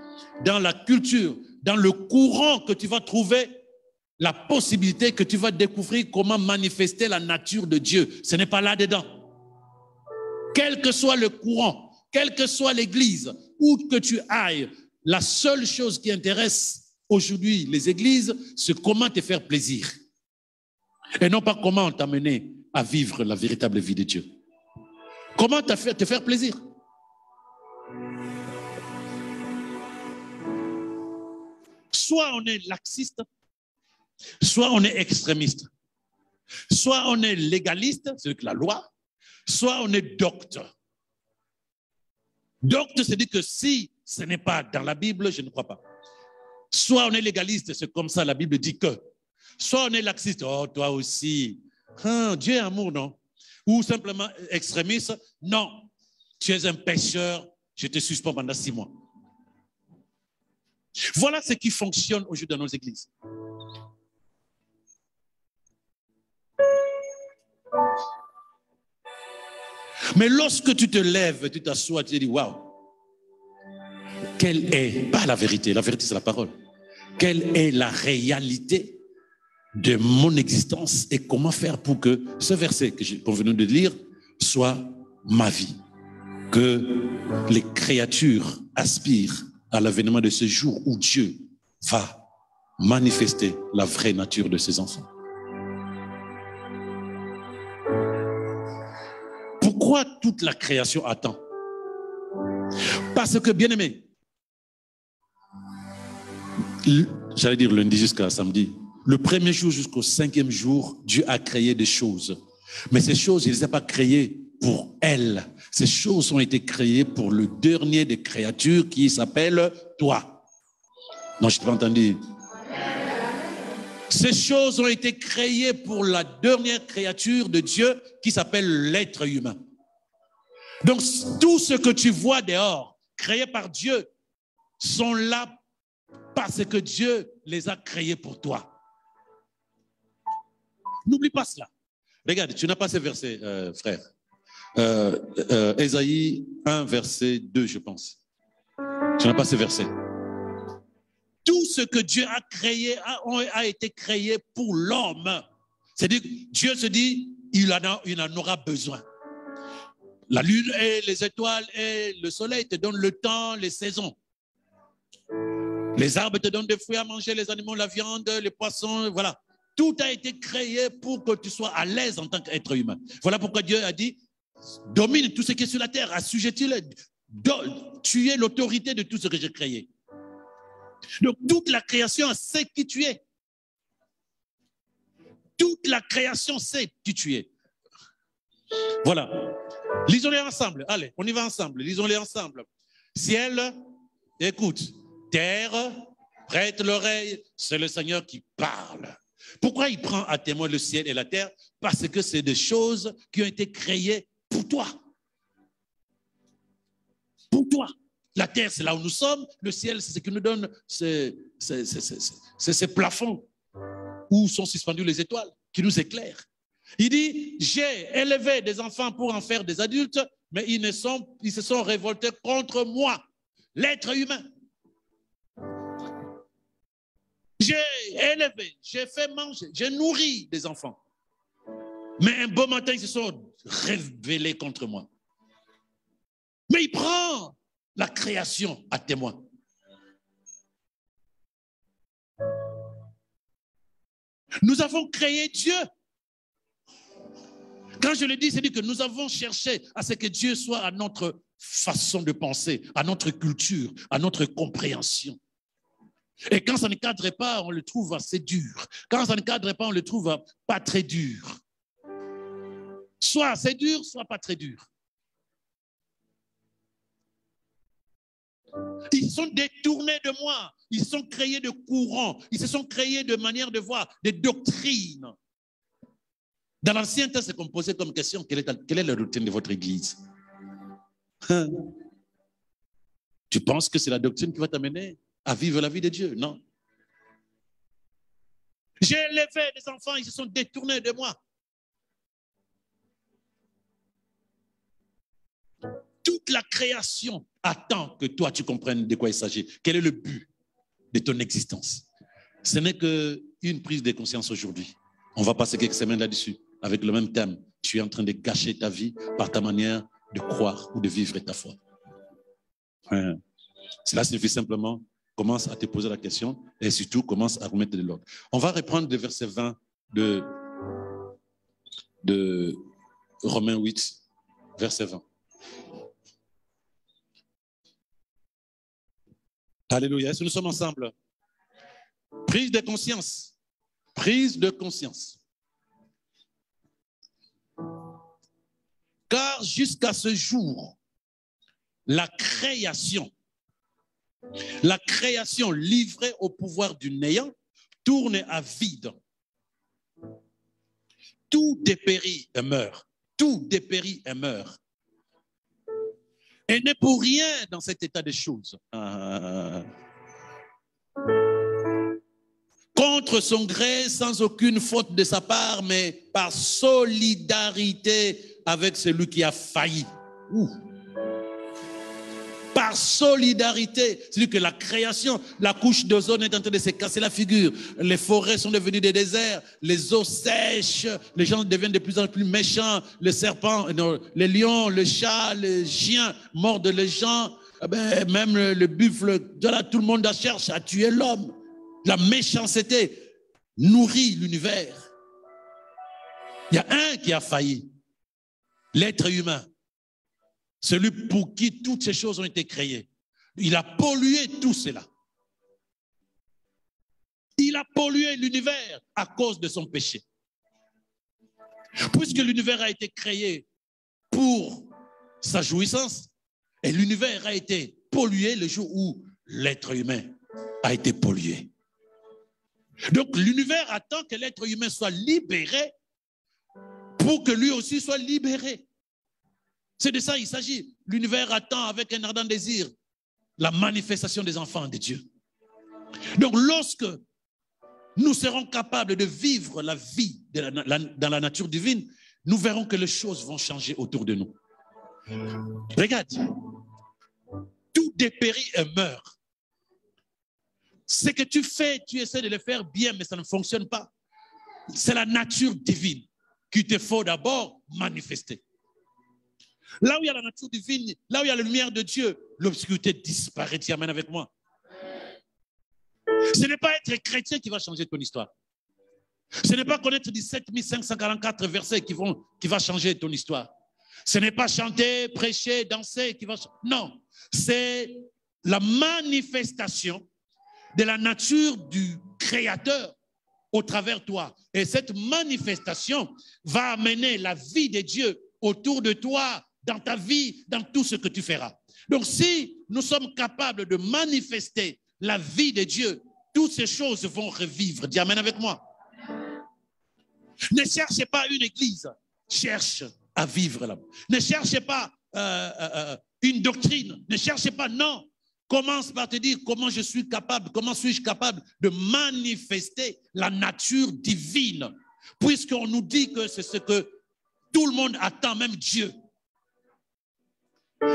dans la culture, dans le courant que tu vas trouver la possibilité, que tu vas découvrir comment manifester la nature de Dieu. Ce n'est pas là-dedans. Quel que soit le courant, quelle que soit l'église, où que tu ailles, la seule chose qui intéresse aujourd'hui les églises, c'est comment te faire plaisir. Et non pas comment t'amener à vivre la véritable vie de Dieu. Comment te faire plaisir. Soit on est laxiste, soit on est extrémiste. Soit on est légaliste, c'est la loi, soit on est docte. Docte, c'est-à-dire que si ce n'est pas dans la Bible, je ne crois pas. Soit on est légaliste, c'est comme ça, la Bible dit que. Soit on est laxiste, oh, toi aussi. Dieu est amour, non? Ou simplement extrémiste, non. Tu es un pécheur, je te suspends pendant 6 mois. Voilà ce qui fonctionne aujourd'hui dans nos églises. Mais lorsque tu te lèves, tu t'assois, tu te dis, waouh, quelle est, pas la vérité c'est la parole, quelle est la réalité de mon existence et comment faire pour que ce verset qu'on vient de lire soit ma vie, que les créatures aspirent à l'avènement de ce jour où Dieu va manifester la vraie nature de ses enfants. Pourquoi toute la création attend? Parce que, bien aimé, j'allais dire lundi jusqu'à samedi, le premier jour jusqu'au 5e jour, Dieu a créé des choses. Mais ces choses, il ne les a pas créées pour elles. Ces choses ont été créées pour le dernier des créatures qui s'appelle toi. Non, je ne t'ai pas entendu. Ces choses ont été créées pour la dernière créature de Dieu qui s'appelle l'être humain. Donc, tout ce que tu vois dehors, créé par Dieu, sont là parce que Dieu les a créés pour toi. N'oublie pas cela. Regarde, tu n'as pas ce verset, frère. Ésaïe 1, verset 2, je pense. Tu n'as pas ce verset. Tout ce que Dieu a créé a été créé pour l'homme. C'est-à-dire que Dieu se dit, il en aura besoin. La lune et les étoiles et le soleil te donnent le temps, les saisons. Les arbres te donnent des fruits à manger, les animaux, la viande, les poissons, voilà. Tout a été créé pour que tu sois à l'aise en tant qu'être humain. Voilà pourquoi Dieu a dit, domine tout ce qui est sur la terre, assujettis-le. Tu es l'autorité de tout ce que j'ai créé. Donc toute la création sait qui tu es. Toute la création sait qui tu es. Voilà. Lisons-les ensemble. Allez, on y va ensemble. Lisons-les ensemble. Ciel, écoute. Terre, prête l'oreille. C'est le Seigneur qui parle. Pourquoi il prend à témoin le ciel et la terre? Parce que c'est des choses qui ont été créées pour toi. Pour toi. La terre, c'est là où nous sommes. Le ciel, c'est ce qui nous donne ces plafonds où sont suspendues les étoiles, qui nous éclairent. Il dit, j'ai élevé des enfants pour en faire des adultes, mais ils se sont révoltés contre moi, l'être humain. J'ai élevé, j'ai fait manger, j'ai nourri des enfants. Mais un beau matin, ils se sont révélés contre moi. Mais il prend la création à témoin. Nous avons créé Dieu. Quand je le dis, c'est-à-dire que nous avons cherché à ce que Dieu soit à notre façon de penser, à notre culture, à notre compréhension. Et quand ça ne cadre pas, on le trouve assez dur. Quand ça ne cadre pas, on le trouve pas très dur. Soit assez dur, soit pas très dur. Ils sont détournés de moi. Ils sont créés de courants. Ils se sont créés de manières de voir, de doctrines. Dans l'Ancien Temps, c'est qu'on posait comme question, quelle est la doctrine de votre église? Tu penses que c'est la doctrine qui va t'amener à vivre la vie de Dieu? Non. J'ai élevé des enfants, ils se sont détournés de moi. Toute la création attend que toi, tu comprennes de quoi il s'agit. Quel est le but de ton existence? Ce n'est qu'une prise de conscience aujourd'hui. On va passer quelques semaines là-dessus avec le même thème. Tu es en train de gâcher ta vie par ta manière de croire ou de vivre ta foi. Cela signifie simplement, commence à te poser la question et surtout, commence à remettre de l'ordre. On va reprendre le verset 20 de Romains 8, verset 20. Alléluia. Est-ce que nous sommes ensemble? Prise de conscience. Prise de conscience. Car jusqu'à ce jour, la création livrée au pouvoir du néant tourne à vide. Tout dépérit et meurt. Tout dépérit et meurt. Et n'est pour rien dans cet état de choses. Contre son gré, sans aucune faute de sa part, mais par solidarité avec celui qui a failli. Par solidarité, c'est-à-dire que la création, la couche d'ozone est en train de se casser la figure. Les forêts sont devenues des déserts, les eaux sèchent, les gens deviennent de plus en plus méchants, les serpents, les lions, les chats, les chiens mordent les gens, même le buffle, tout le monde cherche à tuer l'homme. La méchanceté nourrit l'univers. Il y a un qui a failli, l'être humain. Celui pour qui toutes ces choses ont été créées. Il a pollué tout cela. Il a pollué l'univers à cause de son péché. Puisque l'univers a été créé pour sa jouissance, et l'univers a été pollué le jour où l'être humain a été pollué. Donc l'univers attend que l'être humain soit libéré pour que lui aussi soit libéré. C'est de ça qu'il s'agit. L'univers attend avec un ardent désir la manifestation des enfants de Dieu. Donc lorsque nous serons capables de vivre la vie dans la nature divine, nous verrons que les choses vont changer autour de nous. Regarde, tout dépérit et meurt. Ce que tu fais, tu essaies de le faire bien, mais ça ne fonctionne pas. C'est la nature divine qu'il te faut d'abord manifester. Là où il y a la nature divine, là où il y a la lumière de Dieu, l'obscurité disparaît. Tu amènes avec moi. Ce n'est pas être chrétien qui va changer ton histoire. Ce n'est pas connaître 17 544 versets qui va changer ton histoire. Ce n'est pas chanter, prêcher, danser qui va changer. Non, c'est la manifestation de la nature du Créateur au travers toi. Et cette manifestation va amener la vie de Dieu autour de toi, dans ta vie, dans tout ce que tu feras. Donc si nous sommes capables de manifester la vie de Dieu, toutes ces choses vont revivre. Dis amen avec moi. Ne cherchez pas une église, cherche à vivre là. Ne cherchez pas une doctrine, ne cherchez pas, non. Commence par te dire comment suis-je capable de manifester la nature divine, puisqu'on nous dit que c'est ce que tout le monde attend, même Dieu.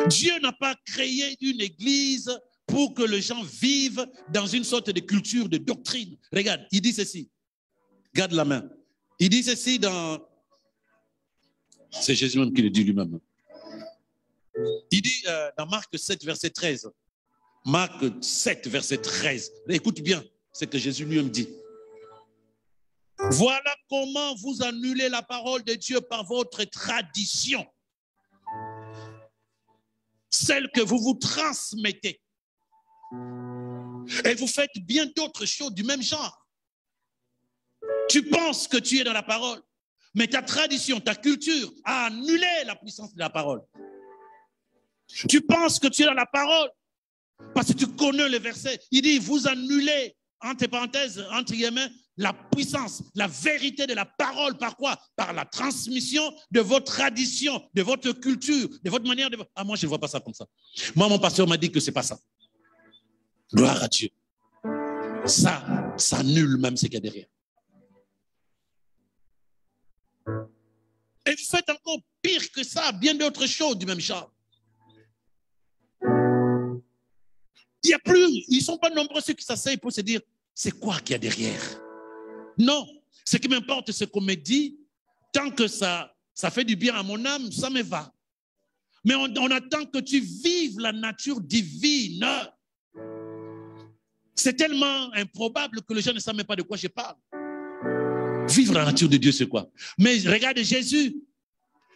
Dieu n'a pas créé une église pour que les gens vivent dans une sorte de culture, de doctrine. Regarde, il dit ceci. Garde la main. Il dit ceci dans... C'est Jésus même qui le dit lui-même. Il dit dans Marc 7, verset 13. Marc 7, verset 13. Écoute bien ce que Jésus lui-même dit. Voilà comment vous annulez la parole de Dieu par votre tradition. Celle que vous transmettez. Et vous faites bien d'autres choses du même genre. Tu penses que tu es dans la parole, mais ta tradition, ta culture a annulé la puissance de la parole. Tu penses que tu es dans la parole, parce que tu connais le verset. Il dit, vous annulez, entre parenthèses, entre guillemets, la puissance, la vérité de la parole. Par quoi? Par la transmission de vos traditions, de votre culture, de votre manière de... Ah, moi, je ne vois pas ça comme ça. Moi, mon pasteur m'a dit que ce n'est pas ça. Gloire à Dieu. Ça annule même ce qu'il y a derrière. Et vous faites encore pire que ça, bien d'autres choses du même genre. Il y a plus, ils ne sont pas nombreux ceux qui s'asseyent pour se dire, c'est quoi qu'il y a derrière? Non, ce qui m'importe, c'est qu'on me dit, tant que ça fait du bien à mon âme, ça me va. Mais on attend que tu vives la nature divine. C'est tellement improbable que les gens ne savent même pas de quoi je parle. Vivre la nature de Dieu, c'est quoi? Mais regarde Jésus,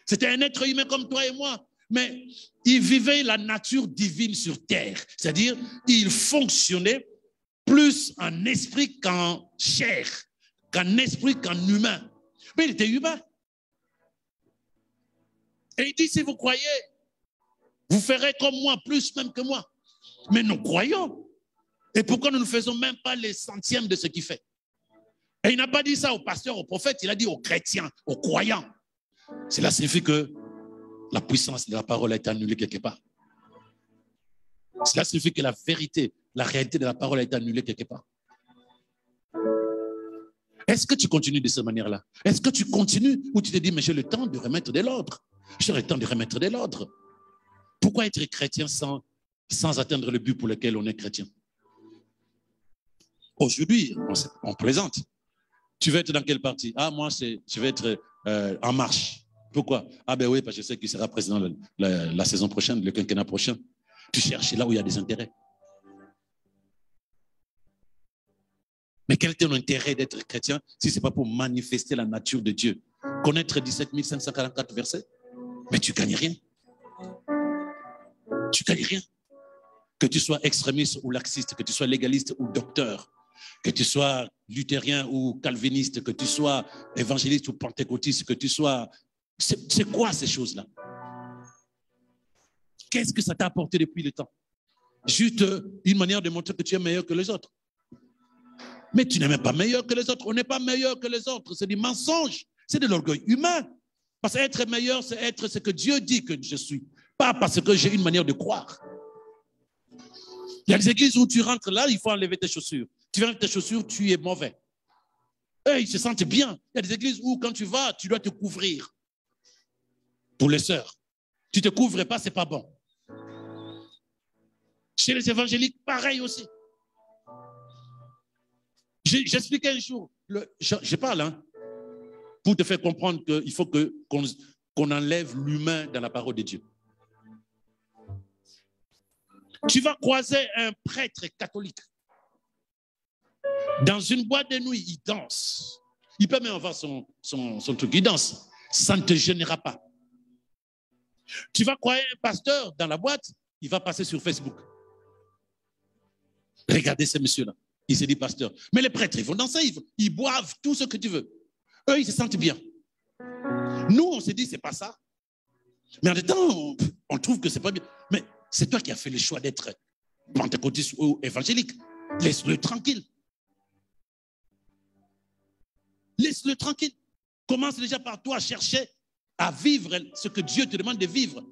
c'était un être humain comme toi et moi, mais il vivait la nature divine sur terre. C'est-à-dire, il fonctionnait plus en esprit qu'en chair, qu'en esprit qu'en humain. Mais il était humain. Et il dit, si vous croyez, vous ferez comme moi, plus même que moi. Mais nous croyons. Et pourquoi nous ne faisons même pas les centièmes de ce qu'il fait? Et il n'a pas dit ça aux pasteurs, aux prophètes, il a dit aux chrétiens, aux croyants. Cela signifie que la puissance de la parole a été annulée quelque part. Cela signifie que la vérité, la réalité de la parole a été annulée quelque part. Est-ce que tu continues de cette manière-là? Est-ce que tu continues ou tu te dis, mais j'ai le temps de remettre de l'ordre? J'ai le temps de remettre de l'ordre. Pourquoi être chrétien sans atteindre le but pour lequel on est chrétien? Aujourd'hui, on plaisante. Tu veux être dans quel parti? Ah, moi, je vais être En Marche. Pourquoi? Ah ben oui, parce que je sais qu'il sera président la saison prochaine, le quinquennat prochain. Tu cherches là où il y a des intérêts. Mais quel est ton intérêt d'être chrétien si ce n'est pas pour manifester la nature de Dieu? Connaître 17 544 versets? Mais tu ne gagnes rien. Tu ne gagnes rien. Que tu sois extrémiste ou laxiste, que tu sois légaliste ou docteur, que tu sois luthérien ou calviniste, que tu sois évangéliste ou pentecôtiste, que tu sois... C'est quoi ces choses-là? Qu'est-ce que ça t'a apporté depuis le temps? Juste une manière de montrer que tu es meilleur que les autres. Mais tu n'es même pas meilleur que les autres. On n'est pas meilleur que les autres. C'est du mensonge. C'est de l'orgueil humain. Parce qu'être meilleur, c'est être ce que Dieu dit que je suis. Pas parce que j'ai une manière de croire. Il y a des églises où tu rentres là, il faut enlever tes chaussures. Tu enlèves tes chaussures, tu es mauvais. Eux, ils se sentent bien. Il y a des églises où quand tu vas, tu dois te couvrir. Pour les sœurs. Tu ne te couvres pas, ce n'est pas bon. Chez les évangéliques, pareil aussi. J'expliquais un jour, je parle, hein, pour te faire comprendre qu'il faut qu'on enlève l'humain dans la parole de Dieu. Tu vas croiser un prêtre catholique. Dans une boîte de nuit, il danse. Il peut même avoir son truc, il danse. Ça ne te gênera pas. Tu vas croiser un pasteur dans la boîte, il va passer sur Facebook. Regardez ces messieurs-là. Il se dit pasteur. Mais les prêtres, ils vont danser, ils boivent tout ce que tu veux. Eux, ils se sentent bien. Nous, on se dit, c'est pas ça. Mais en même temps, on trouve que c'est pas bien. Mais c'est toi qui as fait le choix d'être pentecôtiste ou évangélique. Laisse-le tranquille. Laisse-le tranquille. Commence déjà par toi à chercher à vivre ce que Dieu te demande de vivre.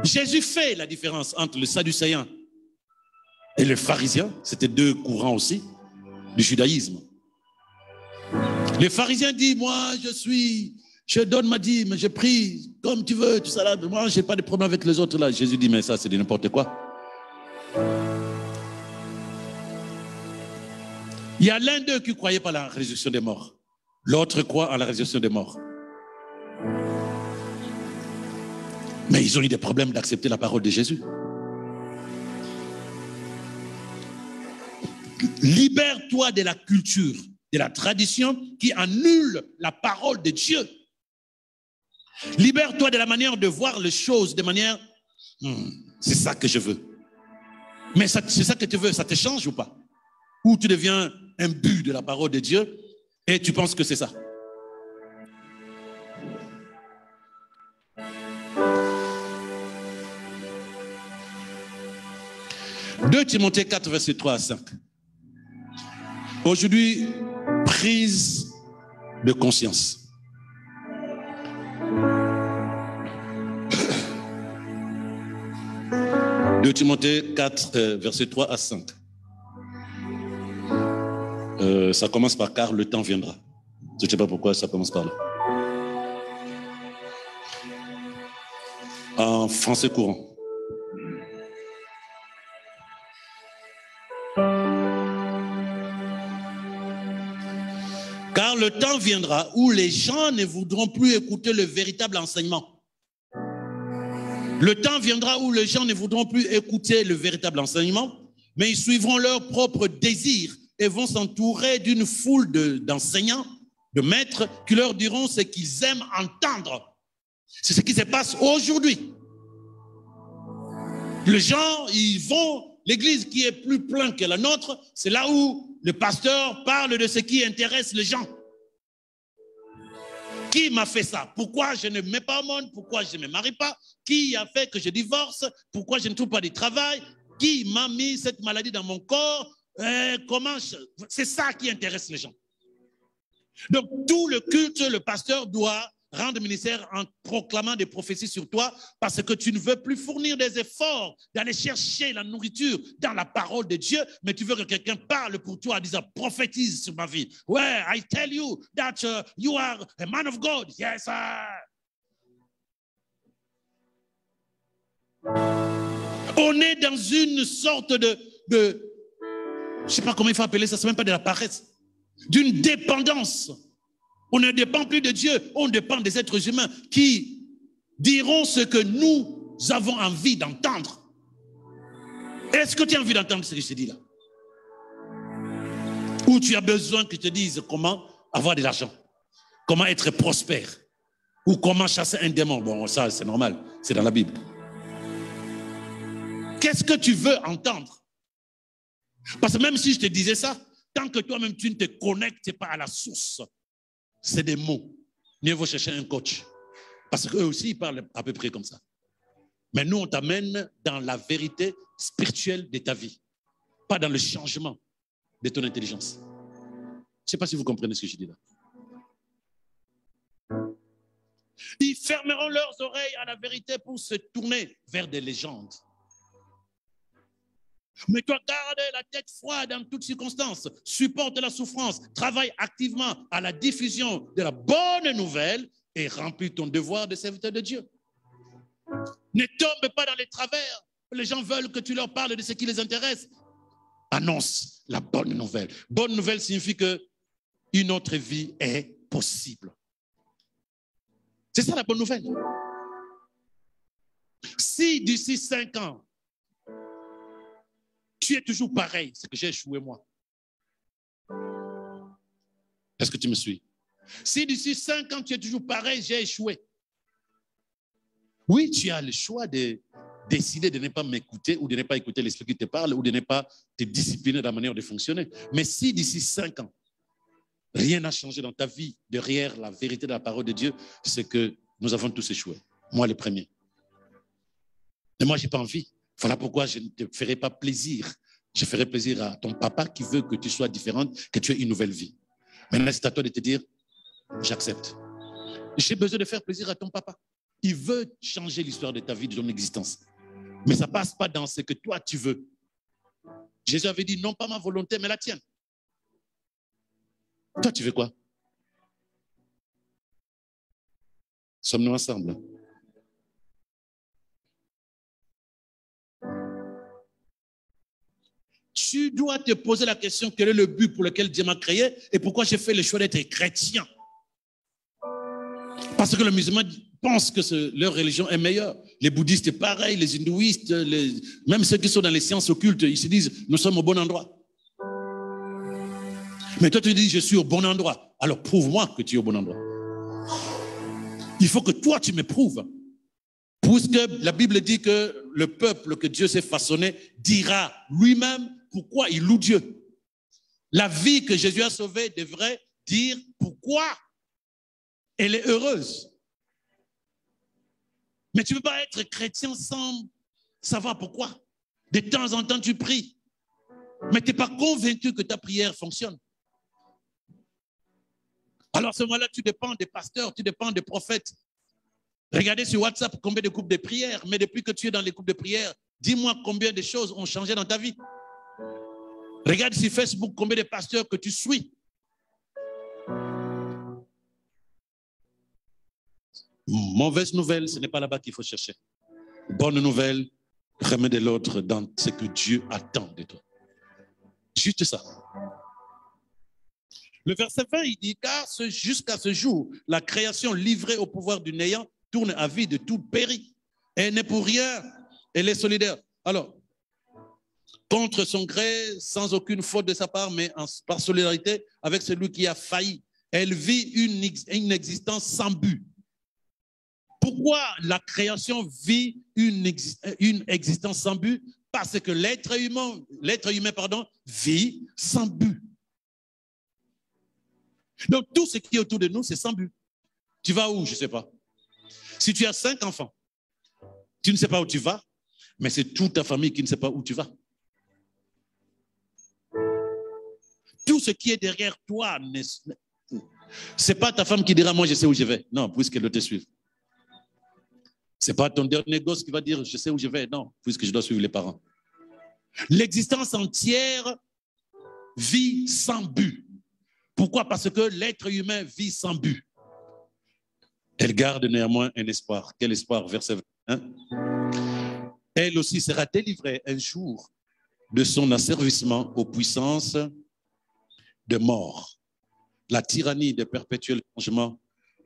Jésus fait la différence entre le sadducéen et le pharisien. C'était deux courants aussi du judaïsme. Le pharisien dit, moi je donne ma dîme, je prie comme tu veux, tout ça là. Moi je n'ai pas de problème avec les autres là. Jésus dit, mais ça c'est de n'importe quoi. Il y a l'un d'eux qui ne croyait pas à la résurrection des morts. L'autre croit à la résurrection des morts. Mais ils ont eu des problèmes d'accepter la parole de Jésus. Libère-toi de la culture, de la tradition qui annule la parole de Dieu. Libère-toi de la manière de voir les choses, de manière, c'est ça que je veux. Mais c'est ça que tu veux, ça te change ou pas? Ou tu deviens un but de la parole de Dieu et tu penses que c'est ça? « 2 Timothée 4, verset 3 à 5. Aujourd'hui, prise de conscience. « 2 Timothée 4, verset 3 à 5. Ça commence par « car le temps viendra ». Je ne sais pas pourquoi ça commence par là. En français courant. Car le temps viendra où les gens ne voudront plus écouter le véritable enseignement. Le temps viendra où les gens ne voudront plus écouter le véritable enseignement, mais ils suivront leurs propres désirs et vont s'entourer d'une foule d'enseignants, de maîtres, qui leur diront ce qu'ils aiment entendre. C'est ce qui se passe aujourd'hui. Les gens, ils vont l'église qui est plus pleine que la nôtre, c'est là où le pasteur parle de ce qui intéresse les gens. Qui m'a fait ça? Pourquoi je ne me mets pas au monde? Pourquoi je ne me marie pas? Qui a fait que je divorce? Pourquoi je ne trouve pas de travail? Qui m'a mis cette maladie dans mon corps? C'est ça qui intéresse les gens. Donc, tout le culte, le pasteur doit rendre ministère en proclamant des prophéties sur toi parce que tu ne veux plus fournir des efforts d'aller chercher la nourriture dans la parole de Dieu, mais tu veux que quelqu'un parle pour toi en disant prophétise sur ma vie. Ouais, I tell you that you are a man of God. Yes, sir. On est dans une sorte de je ne sais pas comment il faut appeler ça, c'est même pas de la paresse, d'une dépendance. On ne dépend plus de Dieu, on dépend des êtres humains qui diront ce que nous avons envie d'entendre. Est-ce que tu as envie d'entendre ce que je te dis là? Ou tu as besoin que je te dise comment avoir de l'argent, comment être prospère, ou comment chasser un démon? Bon, ça c'est normal, c'est dans la Bible. Qu'est-ce que tu veux entendre? Parce que même si je te disais ça, tant que toi-même tu ne te connectes pas à la source, c'est des mots. Mieux vaut chercher un coach. Parce qu'eux aussi, ils parlent à peu près comme ça. Mais nous, on t'amène dans la vérité spirituelle de ta vie. Pas dans le changement de ton intelligence. Je ne sais pas si vous comprenez ce que je dis là. Ils fermeront leurs oreilles à la vérité pour se tourner vers des légendes. Mais toi, garde la tête froide en toutes circonstances, supporte la souffrance, travaille activement à la diffusion de la bonne nouvelle et remplis ton devoir de serviteur de Dieu. Ne tombe pas dans les travers. Les gens veulent que tu leur parles de ce qui les intéresse. Annonce la bonne nouvelle. Bonne nouvelle signifie qu'une autre vie est possible. C'est ça la bonne nouvelle. Si d'ici 5 ans, tu es toujours pareil, c'est que j'ai échoué moi. Est-ce que tu me suis? Si d'ici 5 ans, tu es toujours pareil, j'ai échoué. Oui, tu as le choix de décider de ne pas m'écouter ou de ne pas écouter l'esprit qui te parle ou de ne pas te discipliner dans la manière de fonctionner. Mais si d'ici 5 ans, rien n'a changé dans ta vie derrière la vérité de la parole de Dieu, c'est que nous avons tous échoué. Moi, le premier. Et moi, je n'ai pas envie. Voilà pourquoi je ne te ferai pas plaisir. Je ferai plaisir à ton papa qui veut que tu sois différente, que tu aies une nouvelle vie. Maintenant, c'est à toi de te dire, j'accepte. J'ai besoin de faire plaisir à ton papa. Il veut changer l'histoire de ta vie, de ton existence. Mais ça ne passe pas dans ce que toi, tu veux. Jésus avait dit, non pas ma volonté, mais la tienne. Toi, tu veux quoi? Sommes-nous ensemble? Tu dois te poser la question, quel est le but pour lequel Dieu m'a créé et pourquoi j'ai fait le choix d'être chrétien? Parce que les musulmans pensent que leur religion est meilleure. Les bouddhistes, pareil, les hindouistes, même ceux qui sont dans les sciences occultes, ils se disent, nous sommes au bon endroit. Mais toi, tu dis, je suis au bon endroit. Alors, prouve-moi que tu es au bon endroit. Il faut que toi, tu me prouves. Puisque la Bible dit que le peuple que Dieu s'est façonné dira lui-même pourquoi il loue Dieu. La vie que Jésus a sauvée devrait dire pourquoi elle est heureuse. Mais tu ne peux pas être chrétien sans savoir pourquoi. De temps en temps, tu pries. Mais tu n'es pas convaincu que ta prière fonctionne. Alors à ce moment-là, tu dépends des pasteurs, tu dépends des prophètes. Regardez sur WhatsApp combien de groupes de prière. Mais depuis que tu es dans les groupes de prière, dis-moi combien de choses ont changé dans ta vie. Regarde sur Facebook combien de pasteurs que tu suis. Mauvaise nouvelle, ce n'est pas là-bas qu'il faut chercher. Bonne nouvelle, remets de l'autre dans ce que Dieu attend de toi. Juste ça. Le verset 20, il dit, car jusqu'à ce jour, la création livrée au pouvoir du néant tourne à vide, tout périt. Elle n'est pour rien, elle est solidaire. Alors, contre son gré, sans aucune faute de sa part, mais par solidarité avec celui qui a failli. Elle vit une existence sans but. Pourquoi la création vit une existence sans but? parce que l'être humain, vit sans but. Donc, tout ce qui est autour de nous, c'est sans but. Tu vas où? Je ne sais pas. Si tu as 5 enfants, tu ne sais pas où tu vas, mais c'est toute ta famille qui ne sait pas où tu vas. Tout ce qui est derrière toi, ce n'est pas ta femme qui dira, moi je sais où je vais. Non, puisqu'elle doit te suivre. Ce n'est pas ton dernier gosse qui va dire, je sais où je vais. Non, puisque je dois suivre les parents. L'existence entière vit sans but. Pourquoi? Parce que l'être humain vit sans but. Elle garde néanmoins un espoir. Quel espoir? Verset 21. Elle aussi sera délivrée un jour de son asservissement aux puissances de mort. La tyrannie des perpétuels changements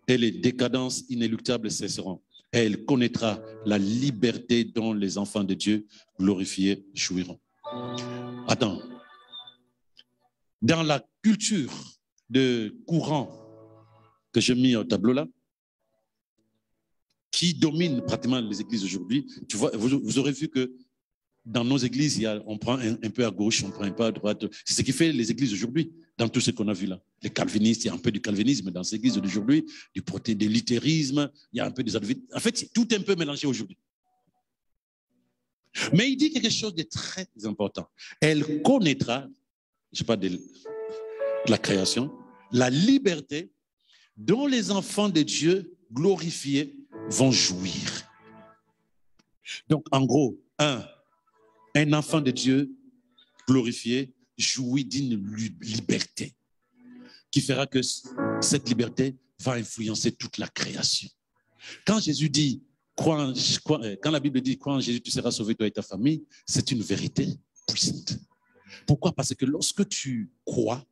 et les décadences inéluctables cesseront. Elle connaîtra la liberté dont les enfants de Dieu glorifiés jouiront. Attends. Dans la culture de courant que j'ai mis au tableau là, qui domine pratiquement les églises aujourd'hui, tu vois, vous aurez vu que dans nos églises, on prend un peu à gauche, on prend un peu à droite. C'est ce qui fait les églises aujourd'hui, dans tout ce qu'on a vu là. Les calvinistes, il y a un peu du calvinisme dans ces églises d'aujourd'hui, du luthérisme, il y a un peu des adventistes. En fait, tout est un peu mélangé aujourd'hui. Mais il dit quelque chose de très important. Elle connaîtra, je ne sais pas, de la création, la liberté dont les enfants de Dieu glorifiés vont jouir. Donc, en gros, un enfant de Dieu glorifié jouit d'une liberté qui fera que cette liberté va influencer toute la création. Quand Jésus dit, quand la Bible dit, crois en Jésus, tu seras sauvé, toi et ta famille, c'est une vérité puissante. Pourquoi? Parce que lorsque tu crois,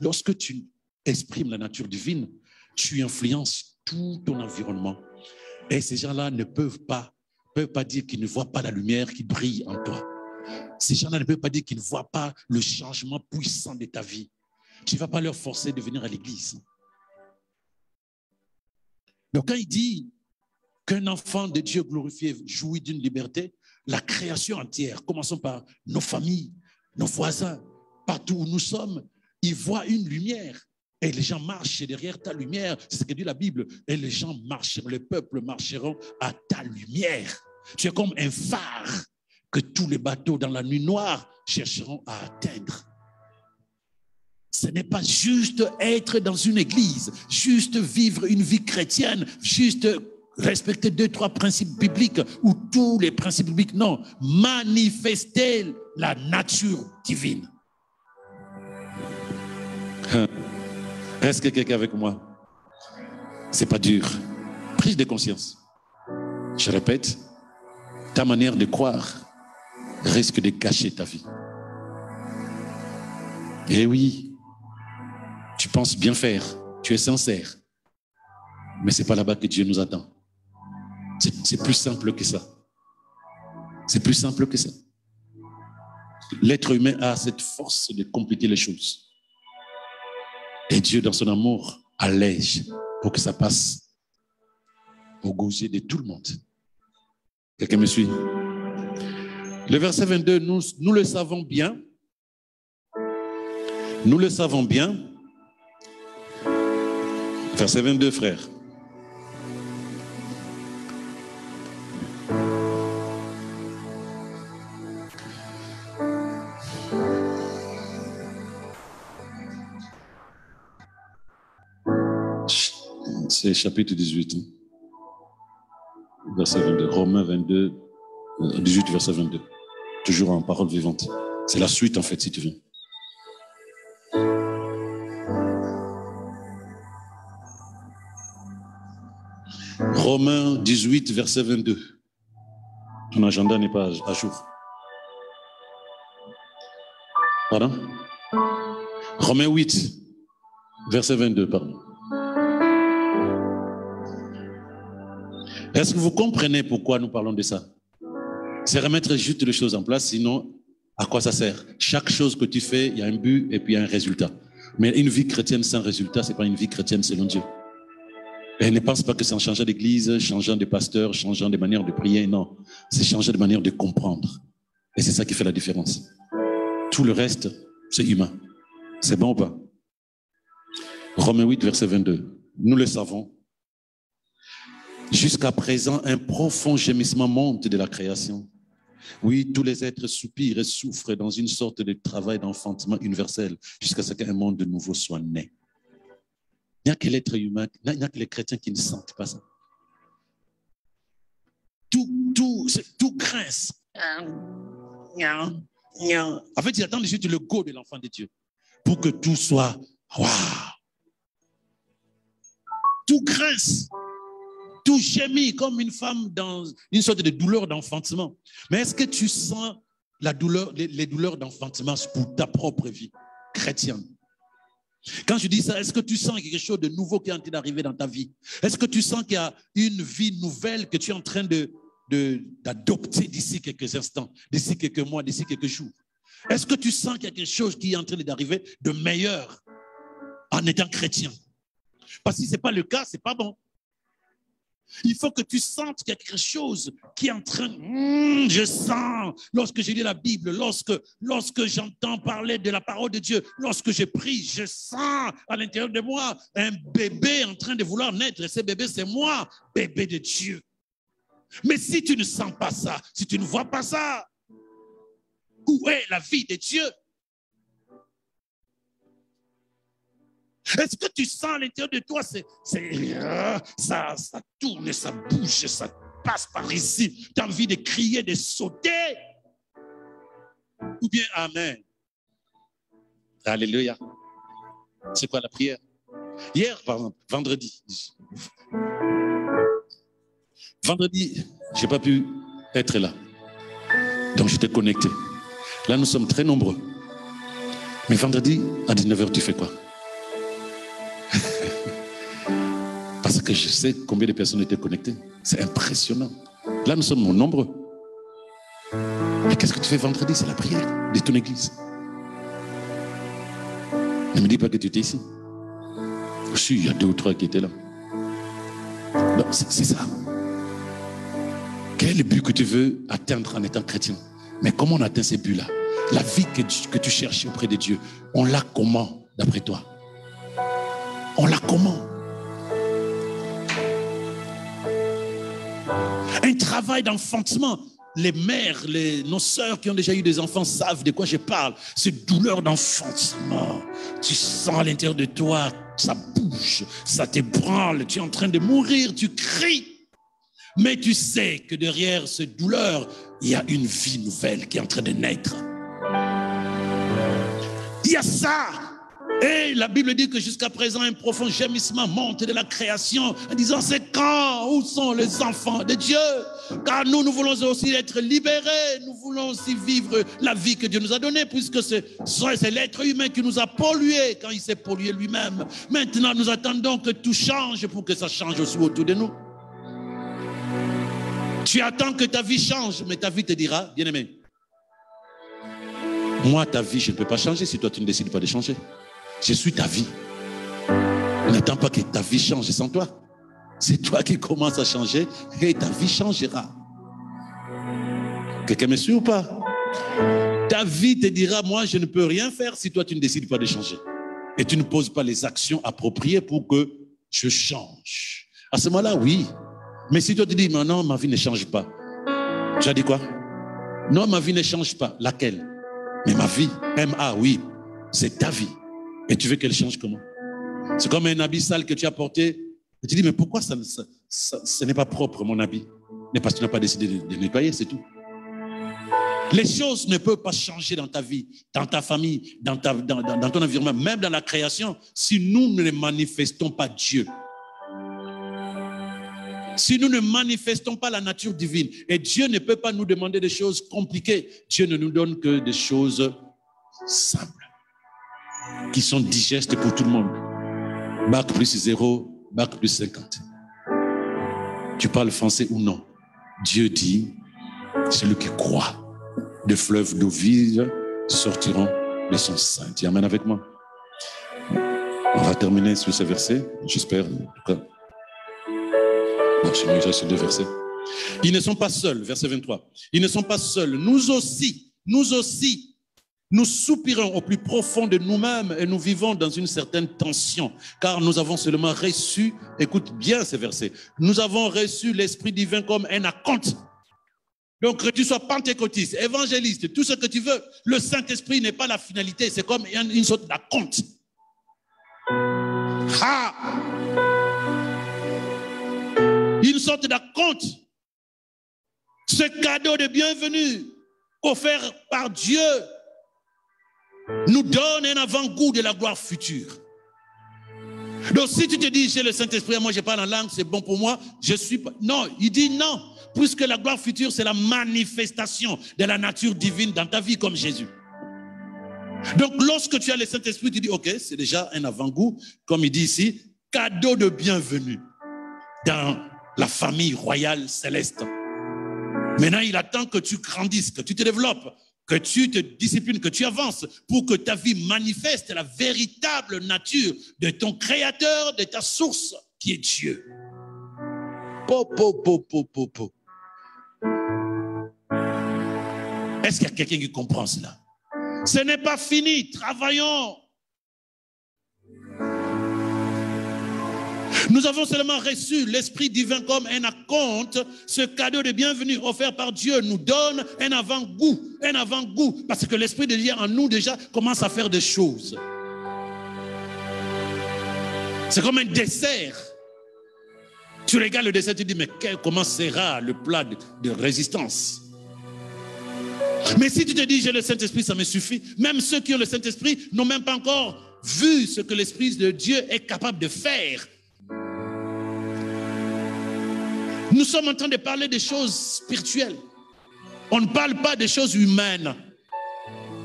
lorsque tu exprimes la nature divine, tu influences tout ton environnement. Et ces gens-là ne peuvent pas dire qu'ils ne voient pas la lumière qui brille en toi. Ces gens-là ne peuvent pas dire qu'ils ne voient pas le changement puissant de ta vie. Tu ne vas pas leur forcer de venir à l'église. Donc quand il dit qu'un enfant de Dieu glorifié jouit d'une liberté, la création entière, commençons par nos familles, nos voisins, partout où nous sommes, ils voient une lumière. Et les gens marchent derrière ta lumière. C'est ce que dit la Bible. Et les gens marcheront, les peuples marcheront à ta lumière. Tu es comme un phare que tous les bateaux dans la nuit noire chercheront à atteindre. Ce n'est pas juste être dans une église, juste vivre une vie chrétienne, juste respecter 2-3 principes bibliques ou tous les principes bibliques. Non, manifester la nature divine. Est-ce que quelqu'un avec moi? C'est pas dur. Prise de conscience. Je répète, ta manière de croire risque de gâcher ta vie. Eh oui, tu penses bien faire, tu es sincère, mais c'est pas là-bas que Dieu nous attend. C'est plus simple que ça. C'est plus simple que ça. L'être humain a cette force de compliquer les choses. Et Dieu, dans son amour, allège pour que ça passe au gosier de tout le monde. Quelqu'un me suit? Le verset 22, nous le savons bien. Nous le savons bien. Verset 22, frère. C'est chapitre 18, verset 22. Romains 22, 18, verset 22. Toujours en parole vivante. C'est la suite, en fait, si tu veux. Romains 18, verset 22. Ton agenda n'est pas à jour. Pardon? Romains 8, verset 22, pardon. Est-ce que vous comprenez pourquoi nous parlons de ça? C'est remettre juste les choses en place, sinon, à quoi ça sert? Chaque chose que tu fais, il y a un but et puis il y a un résultat. Mais une vie chrétienne sans résultat, ce n'est pas une vie chrétienne selon Dieu. Et ne pense pas que c'est en changeant d'église, changeant de pasteur, changeant de manière de prier, non. C'est changer de manière de comprendre. Et c'est ça qui fait la différence. Tout le reste, c'est humain. C'est bon ou pas? Romains 8, verset 22. Nous le savons. Jusqu'à présent, un profond gémissement monte de la création. Oui, tous les êtres soupirent et souffrent dans une sorte de travail d'enfantement universel jusqu'à ce qu'un monde de nouveau soit né. Il n'y a que l'être humain, il n'y a que les chrétiens qui ne sentent pas ça. Tout grince. En fait, ils attendent juste le go de l'enfant de Dieu pour que tout soit waouh. Tout grince. Tout gémit comme une femme dans une sorte de douleur d'enfantement. Mais est-ce que tu sens la douleur, les douleurs d'enfantement pour ta propre vie chrétienne? Quand je dis ça, est-ce que tu sens quelque chose de nouveau qui est en train d'arriver dans ta vie? Est-ce que tu sens qu'il y a une vie nouvelle que tu es en train d'adopter d'ici quelques instants, d'ici quelques mois, d'ici quelques jours? Est-ce que tu sens qu'il y a quelque chose qui est en train d'arriver de meilleur en étant chrétien? Parce que si ce n'est pas le cas, ce n'est pas bon. Il faut que tu sentes qu'il y a quelque chose qui est en train... je sens, lorsque je lis la Bible, lorsque j'entends parler de la parole de Dieu, lorsque je prie, je sens à l'intérieur de moi un bébé en train de vouloir naître. Et ce bébé, c'est moi, bébé de Dieu. Mais si tu ne sens pas ça, si tu ne vois pas ça, où est la vie de Dieu? Est-ce que tu sens à l'intérieur de toi, ça tourne, ça bouge, ça passe par ici. Tu as envie de crier, de sauter? Ou bien Amen. Alléluia. C'est quoi la prière? Hier, par exemple, vendredi, je n'ai pas pu être là. Donc j'étais connecté. Là, nous sommes très nombreux. Mais vendredi, à 19h, tu fais quoi? Parce que je sais combien de personnes étaient connectées. C'est impressionnant. Là, nous sommes nombreux. Mais qu'est-ce que tu fais vendredi? C'est la prière de ton église. Ne me dis pas que tu étais ici. Si, il y a 2 ou 3 qui étaient là. C'est ça. Quel est le but que tu veux atteindre en étant chrétien? Mais comment on atteint ces buts-là? La vie que tu cherches auprès de Dieu, on l'a comment, d'après toi? On l'a comment? Un travail d'enfantement. Les mères, nos sœurs qui ont déjà eu des enfants savent de quoi je parle. Cette douleur d'enfantement. Tu sens à l'intérieur de toi, ça bouge, ça t'ébranle, tu es en train de mourir, tu cries. Mais tu sais que derrière cette douleur, il y a une vie nouvelle qui est en train de naître. Il y a ça. Et la Bible dit que jusqu'à présent, un profond gémissement monte de la création en disant, c'est quand? Où sont les enfants de Dieu? Car nous voulons aussi être libérés. Nous voulons aussi vivre la vie que Dieu nous a donnée, puisque c'est l'être humain qui nous a pollués quand il s'est pollué lui-même. Maintenant, nous attendons que tout change pour que ça change aussi autour de nous. Tu attends que ta vie change, mais ta vie te dira, bien-aimé, moi, ta vie, je ne peux pas changer si toi, tu ne décides pas de changer. Je suis ta vie. N'attends pas que ta vie change sans toi. C'est toi qui commences à changer et ta vie changera. Quelqu'un me suit ou pas? Ta vie te dira, moi, je ne peux rien faire si toi, tu ne décides pas de changer. Et tu ne poses pas les actions appropriées pour que je change. À ce moment-là, oui. Mais si toi, tu dis, non, ma vie ne change pas. Tu as dit quoi? Non, ma vie ne change pas. Laquelle? Mais ma vie, M.A., oui, c'est ta vie. Et tu veux qu'elle change comment? C'est comme un habit sale que tu as porté. Et tu dis, mais pourquoi ce n'est pas propre, mon habit? Mais parce que tu n'as pas décidé de nettoyer, c'est tout. Les choses ne peuvent pas changer dans ta vie, dans ta famille, dans ton environnement, même dans la création, si nous ne manifestons pas Dieu. Si nous ne manifestons pas la nature divine. Et Dieu ne peut pas nous demander des choses compliquées. Dieu ne nous donne que des choses simples, qui sont digestes pour tout le monde. Bac plus 0, bac plus 50. Tu parles français ou non? Dieu dit, celui qui croit, de fleuves d'eau vive sortiront de son sein. Tu amènes avec moi? On va terminer sur ce verset, j'espère. En tout cas. Bon, je vais sur 2 versets. Ils ne sont pas seuls, verset 23. Ils ne sont pas seuls. Nous aussi, nous aussi, nous soupirons au plus profond de nous-mêmes et nous vivons dans une certaine tension, car nous avons seulement reçu, écoute bien ces versets, nous avons reçu l'Esprit divin comme un acompte. Donc que tu sois pentecôtiste, évangéliste, tout ce que tu veux, le Saint-Esprit n'est pas la finalité, c'est comme une sorte d'acompte. Une sorte d'acompte. Ce cadeau de bienvenue offert par Dieu nous donne un avant-goût de la gloire future. Donc si tu te dis, j'ai le Saint-Esprit, moi je parle en langue, c'est bon pour moi, je suis pas... Non, il dit non, puisque la gloire future, c'est la manifestation de la nature divine dans ta vie comme Jésus. Donc lorsque tu as le Saint-Esprit, tu dis, ok, c'est déjà un avant-goût, comme il dit ici, cadeau de bienvenue dans la famille royale céleste. Maintenant, il attend que tu grandisses, que tu te développes, que tu te disciplines, que tu avances pour que ta vie manifeste la véritable nature de ton Créateur, de ta source qui est Dieu. Est-ce qu'il y a quelqu'un qui comprend cela? Ce n'est pas fini, travaillons. Nous avons seulement reçu l'Esprit divin comme un acompte. Ce cadeau de bienvenue offert par Dieu nous donne un avant-goût, parce que l'Esprit de Dieu en nous déjà commence à faire des choses. C'est comme un dessert. Tu regardes le dessert, tu dis, mais comment sera le plat de résistance? Mais si tu te dis, j'ai le Saint-Esprit, ça me suffit. Même ceux qui ont le Saint-Esprit n'ont même pas encore vu ce que l'Esprit de Dieu est capable de faire. Nous sommes en train de parler des choses spirituelles. On ne parle pas des choses humaines.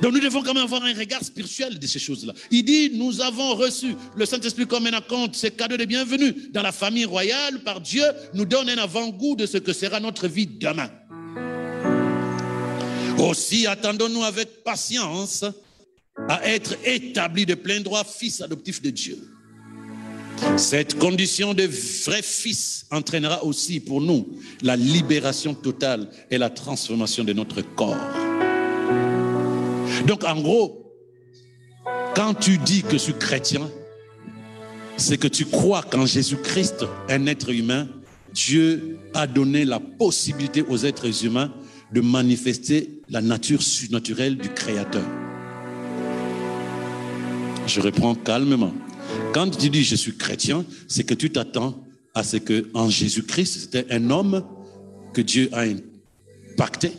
Donc nous devons quand même avoir un regard spirituel de ces choses-là. Il dit, nous avons reçu le Saint-Esprit comme un acompte, ce cadeau de bienvenue dans la famille royale par Dieu, nous donne un avant-goût de ce que sera notre vie demain. Aussi attendons-nous avec patience à être établis de plein droit fils adoptifs de Dieu. Cette condition de vrai fils entraînera aussi pour nous la libération totale et la transformation de notre corps. Donc en gros, quand tu dis que je suis chrétien, c'est que tu crois qu'en Jésus-Christ, un être humain, Dieu a donné la possibilité aux êtres humains de manifester la nature surnaturelle du Créateur. Je reprends calmement. Quand tu dis je suis chrétien, c'est que tu t'attends à ce qu'en Jésus-Christ, c'était un homme que Dieu a impacté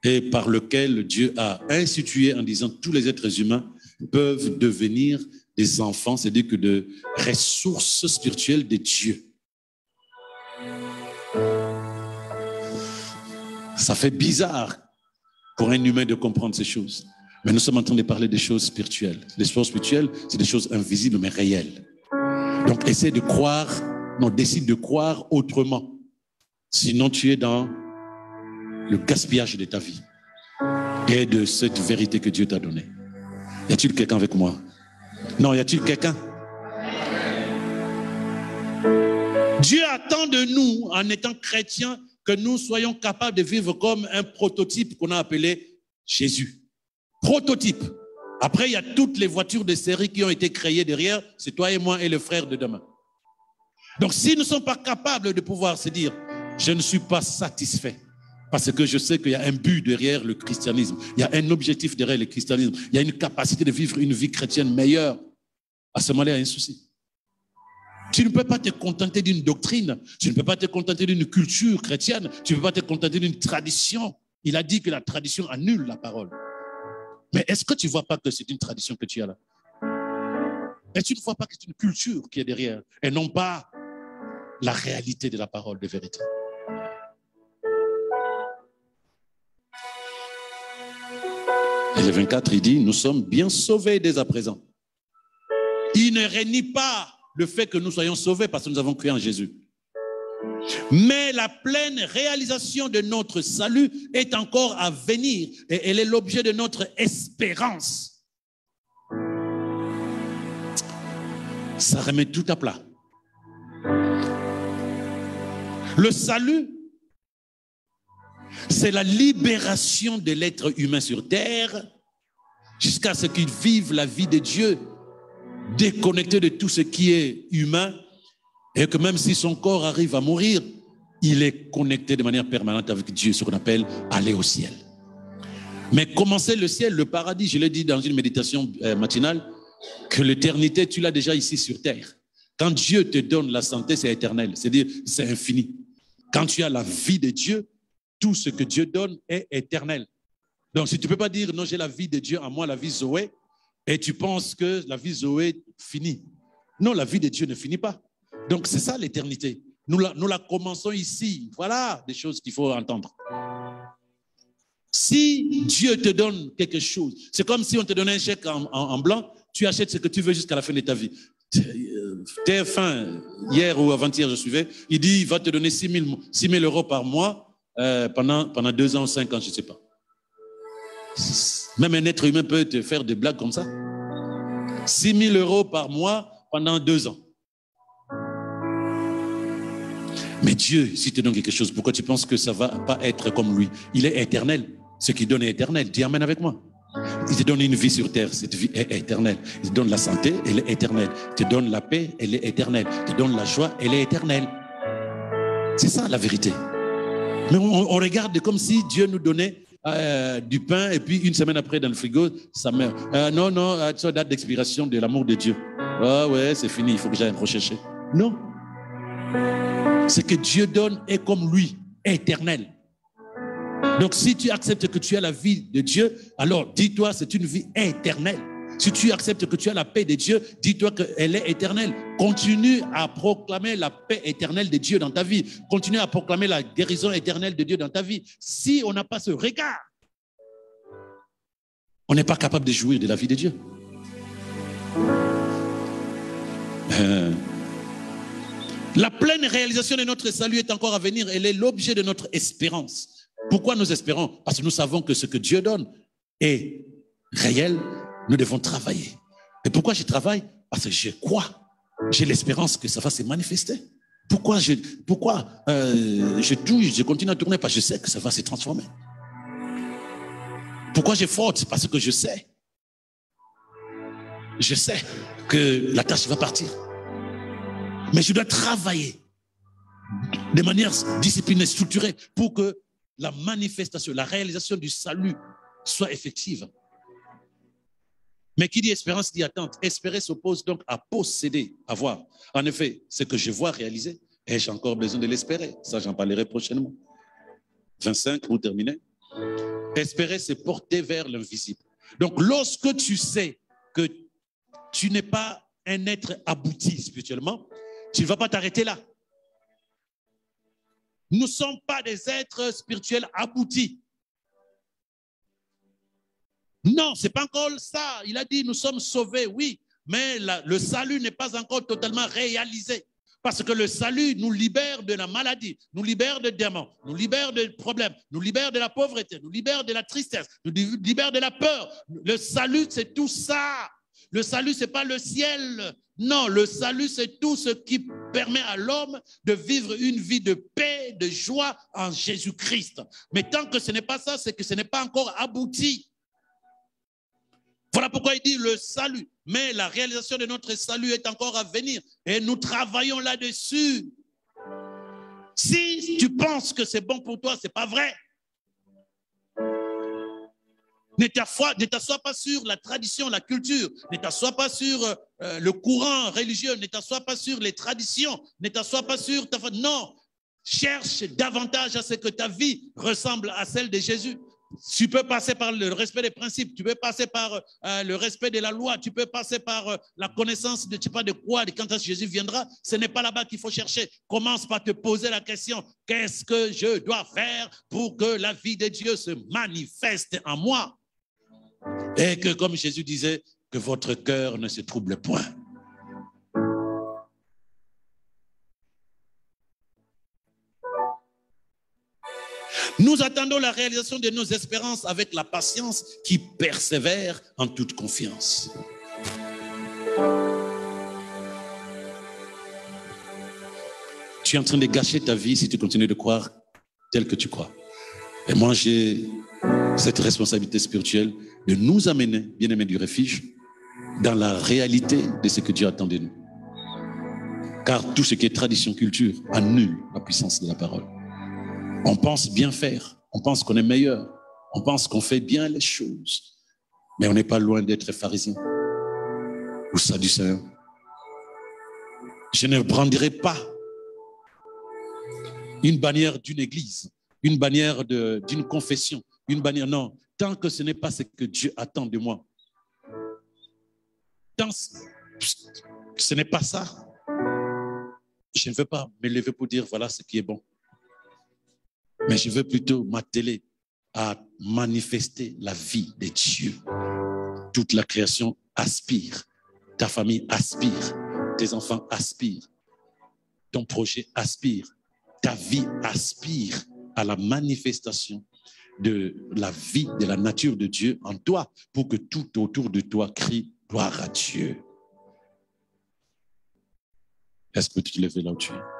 et par lequel Dieu a institué en disant tous les êtres humains peuvent devenir des enfants, c'est-à-dire que de ressources spirituelles de Dieu. Ça fait bizarre pour un humain de comprendre ces choses. Mais nous sommes en train de parler des choses spirituelles. Les choses spirituelles, c'est des choses invisibles mais réelles. Donc essaie de croire, décide de croire autrement. Sinon tu es dans le gaspillage de ta vie et de cette vérité que Dieu t'a donnée. Y a-t-il quelqu'un avec moi? Non, y a-t-il quelqu'un? Dieu attend de nous, en étant chrétiens, que nous soyons capables de vivre comme un prototype qu'on a appelé Jésus. Prototype. Après, il y a toutes les voitures de série qui ont été créées derrière. C'est toi et moi et le frère de demain. Donc, si nous ne sommes pas capables de pouvoir se dire, je ne suis pas satisfait, parce que je sais qu'il y a un but derrière le christianisme, il y a un objectif derrière le christianisme, il y a une capacité de vivre une vie chrétienne meilleure, à ce moment-là, il y a un souci. Tu ne peux pas te contenter d'une doctrine, tu ne peux pas te contenter d'une culture chrétienne, tu ne peux pas te contenter d'une tradition. Il a dit que la tradition annule la parole. Mais est-ce que tu ne vois pas que c'est une tradition que tu as là? Est-ce que tu ne vois pas que c'est une culture qui est derrière et non pas la réalité de la parole de vérité? Et le 24, il dit, nous sommes bien sauvés dès à présent. Il ne renie pas le fait que nous soyons sauvés parce que nous avons cru en Jésus. Mais la pleine réalisation de notre salut est encore à venir et elle est l'objet de notre espérance. Ça remet tout à plat. Le salut C'est la libération de l'être humain sur terre jusqu'à ce qu'il vive la vie de Dieu, déconnecté de tout ce qui est humain, et que même si son corps arrive à mourir, il est connecté de manière permanente avec Dieu, ce qu'on appelle aller au ciel. Mais commencer le ciel, le paradis, je l'ai dit dans une méditation matinale, que l'éternité, tu l'as déjà ici sur terre. Quand Dieu te donne la santé, c'est éternel, c'est-à-dire c'est infini. Quand tu as la vie de Dieu, tout ce que Dieu donne est éternel. Donc si tu ne peux pas dire, non, j'ai la vie de Dieu en moi, la vie Zoé, et tu penses que la vie Zoé finit. Non, la vie de Dieu ne finit pas. Donc c'est ça l'éternité. Nous la commençons ici. Voilà des choses qu'il faut entendre. Si Dieu te donne quelque chose, c'est comme si on te donnait un chèque en blanc, tu achètes ce que tu veux jusqu'à la fin de ta vie. TF1, hier ou avant-hier, je suivais, il dit, il va te donner 6 000 euros par mois pendant 2 ans ou 5 ans, je ne sais pas. Même un être humain peut te faire des blagues comme ça. 6 000 euros par mois pendant 2 ans. Mais Dieu, s'il te donne quelque chose, pourquoi tu penses que ça ne va pas être comme lui? Il est éternel. Ce qu'il donne est éternel. Dis amen avec moi. Il te donne une vie sur terre, cette vie est éternelle. Il te donne la santé, elle est éternelle. Il te donne la paix, elle est éternelle. Il te donne la joie, elle est éternelle. C'est ça la vérité. Mais on regarde comme si Dieu nous donnait du pain et puis une semaine après dans le frigo, ça meurt. Non, c'est la date d'expiration de l'amour de Dieu. Ah ouais, c'est fini, il faut que j'aille rechercher. Non. Ce que Dieu donne est comme lui, éternel. Donc si tu acceptes que tu as la vie de Dieu, alors dis-toi c'est une vie éternelle. Si tu acceptes que tu as la paix de Dieu, dis-toi qu'elle est éternelle. Continue à proclamer la paix éternelle de Dieu dans ta vie. Continue à proclamer la guérison éternelle de Dieu dans ta vie. Si on n'a pas ce regard, on n'est pas capable de jouir de la vie de Dieu. La pleine réalisation de notre salut est encore à venir. Elle est l'objet de notre espérance. Pourquoi nous espérons? Parce que nous savons que ce que Dieu donne est réel. Nous devons travailler. Et pourquoi je travaille? Parce que je crois. J'ai l'espérance que ça va se manifester. Pourquoi je touche, je continue à tourner? Parce que je sais que ça va se transformer. Pourquoi je faute? Parce que je sais que la tâche va partir. Mais je dois travailler de manière disciplinée, structurée, pour que la manifestation, la réalisation du salut soit effective. Mais qui dit espérance dit attente. Espérer s'oppose donc à posséder, avoir. En effet, ce que je vois réaliser, et j'ai encore besoin de l'espérer. Ça, j'en parlerai prochainement. 25, pour terminer. Espérer, c'est porter vers l'invisible. Donc, lorsque tu sais que tu n'es pas un être abouti spirituellement, tu ne vas pas t'arrêter là. Nous ne sommes pas des êtres spirituels aboutis. Non, ce n'est pas encore ça. Il a dit, nous sommes sauvés, oui, mais le salut n'est pas encore totalement réalisé. Parce que le salut nous libère de la maladie, nous libère de démons, nous libère de problèmes, nous libère de la pauvreté, nous libère de la tristesse, nous libère de la peur. Le salut, c'est tout ça. Le salut, ce n'est pas le ciel. Non, le salut, c'est tout ce qui permet à l'homme de vivre une vie de paix, de joie en Jésus-Christ. Mais tant que ce n'est pas ça, c'est que ce n'est pas encore abouti. Voilà pourquoi il dit le salut. Mais la réalisation de notre salut est encore à venir. Et nous travaillons là-dessus. Si tu penses que c'est bon pour toi, ce n'est pas vrai. Ne t'assois pas sur la tradition, la culture. Ne t'assois pas sur le courant religieux. Ne t'assois pas sur les traditions. Ne t'assois pas sur ta foi. Non. Cherche davantage à ce que ta vie ressemble à celle de Jésus. Tu peux passer par le respect des principes, tu peux passer par le respect de la loi, tu peux passer par la connaissance de, je sais pas de quoi, de quand Jésus viendra. Ce n'est pas là-bas qu'il faut chercher. Commence par te poser la question, qu'est-ce que je dois faire pour que la vie de Dieu se manifeste en moi? Et que, comme Jésus disait, que votre cœur ne se trouble point. Nous attendons la réalisation de nos espérances avec la patience qui persévère en toute confiance. Tu es en train de gâcher ta vie si tu continues de croire tel que tu crois. Et moi, j'ai cette responsabilité spirituelle de nous amener, bien-aimés du refuge, dans la réalité de ce que Dieu attend de nous. Car tout ce qui est tradition, culture, annule la puissance de la parole. On pense bien faire, on pense qu'on est meilleur, on pense qu'on fait bien les choses, mais on n'est pas loin d'être pharisien ou sadducéen. Je ne brandirai pas une bannière d'une église, une bannière d'une confession, une bannière, non, tant que ce n'est pas ce que Dieu attend de moi. Tant que ce n'est pas ça, je ne veux pas me lever pour dire voilà ce qui est bon. Mais je veux plutôt m'atteler à manifester la vie de Dieu. Toute la création aspire, ta famille aspire, tes enfants aspirent, ton projet aspire, ta vie aspire à la manifestation de la vie, de la nature de Dieu en toi, pour que tout autour de toi crie gloire à Dieu. Est-ce que tu te lèves là où tu es?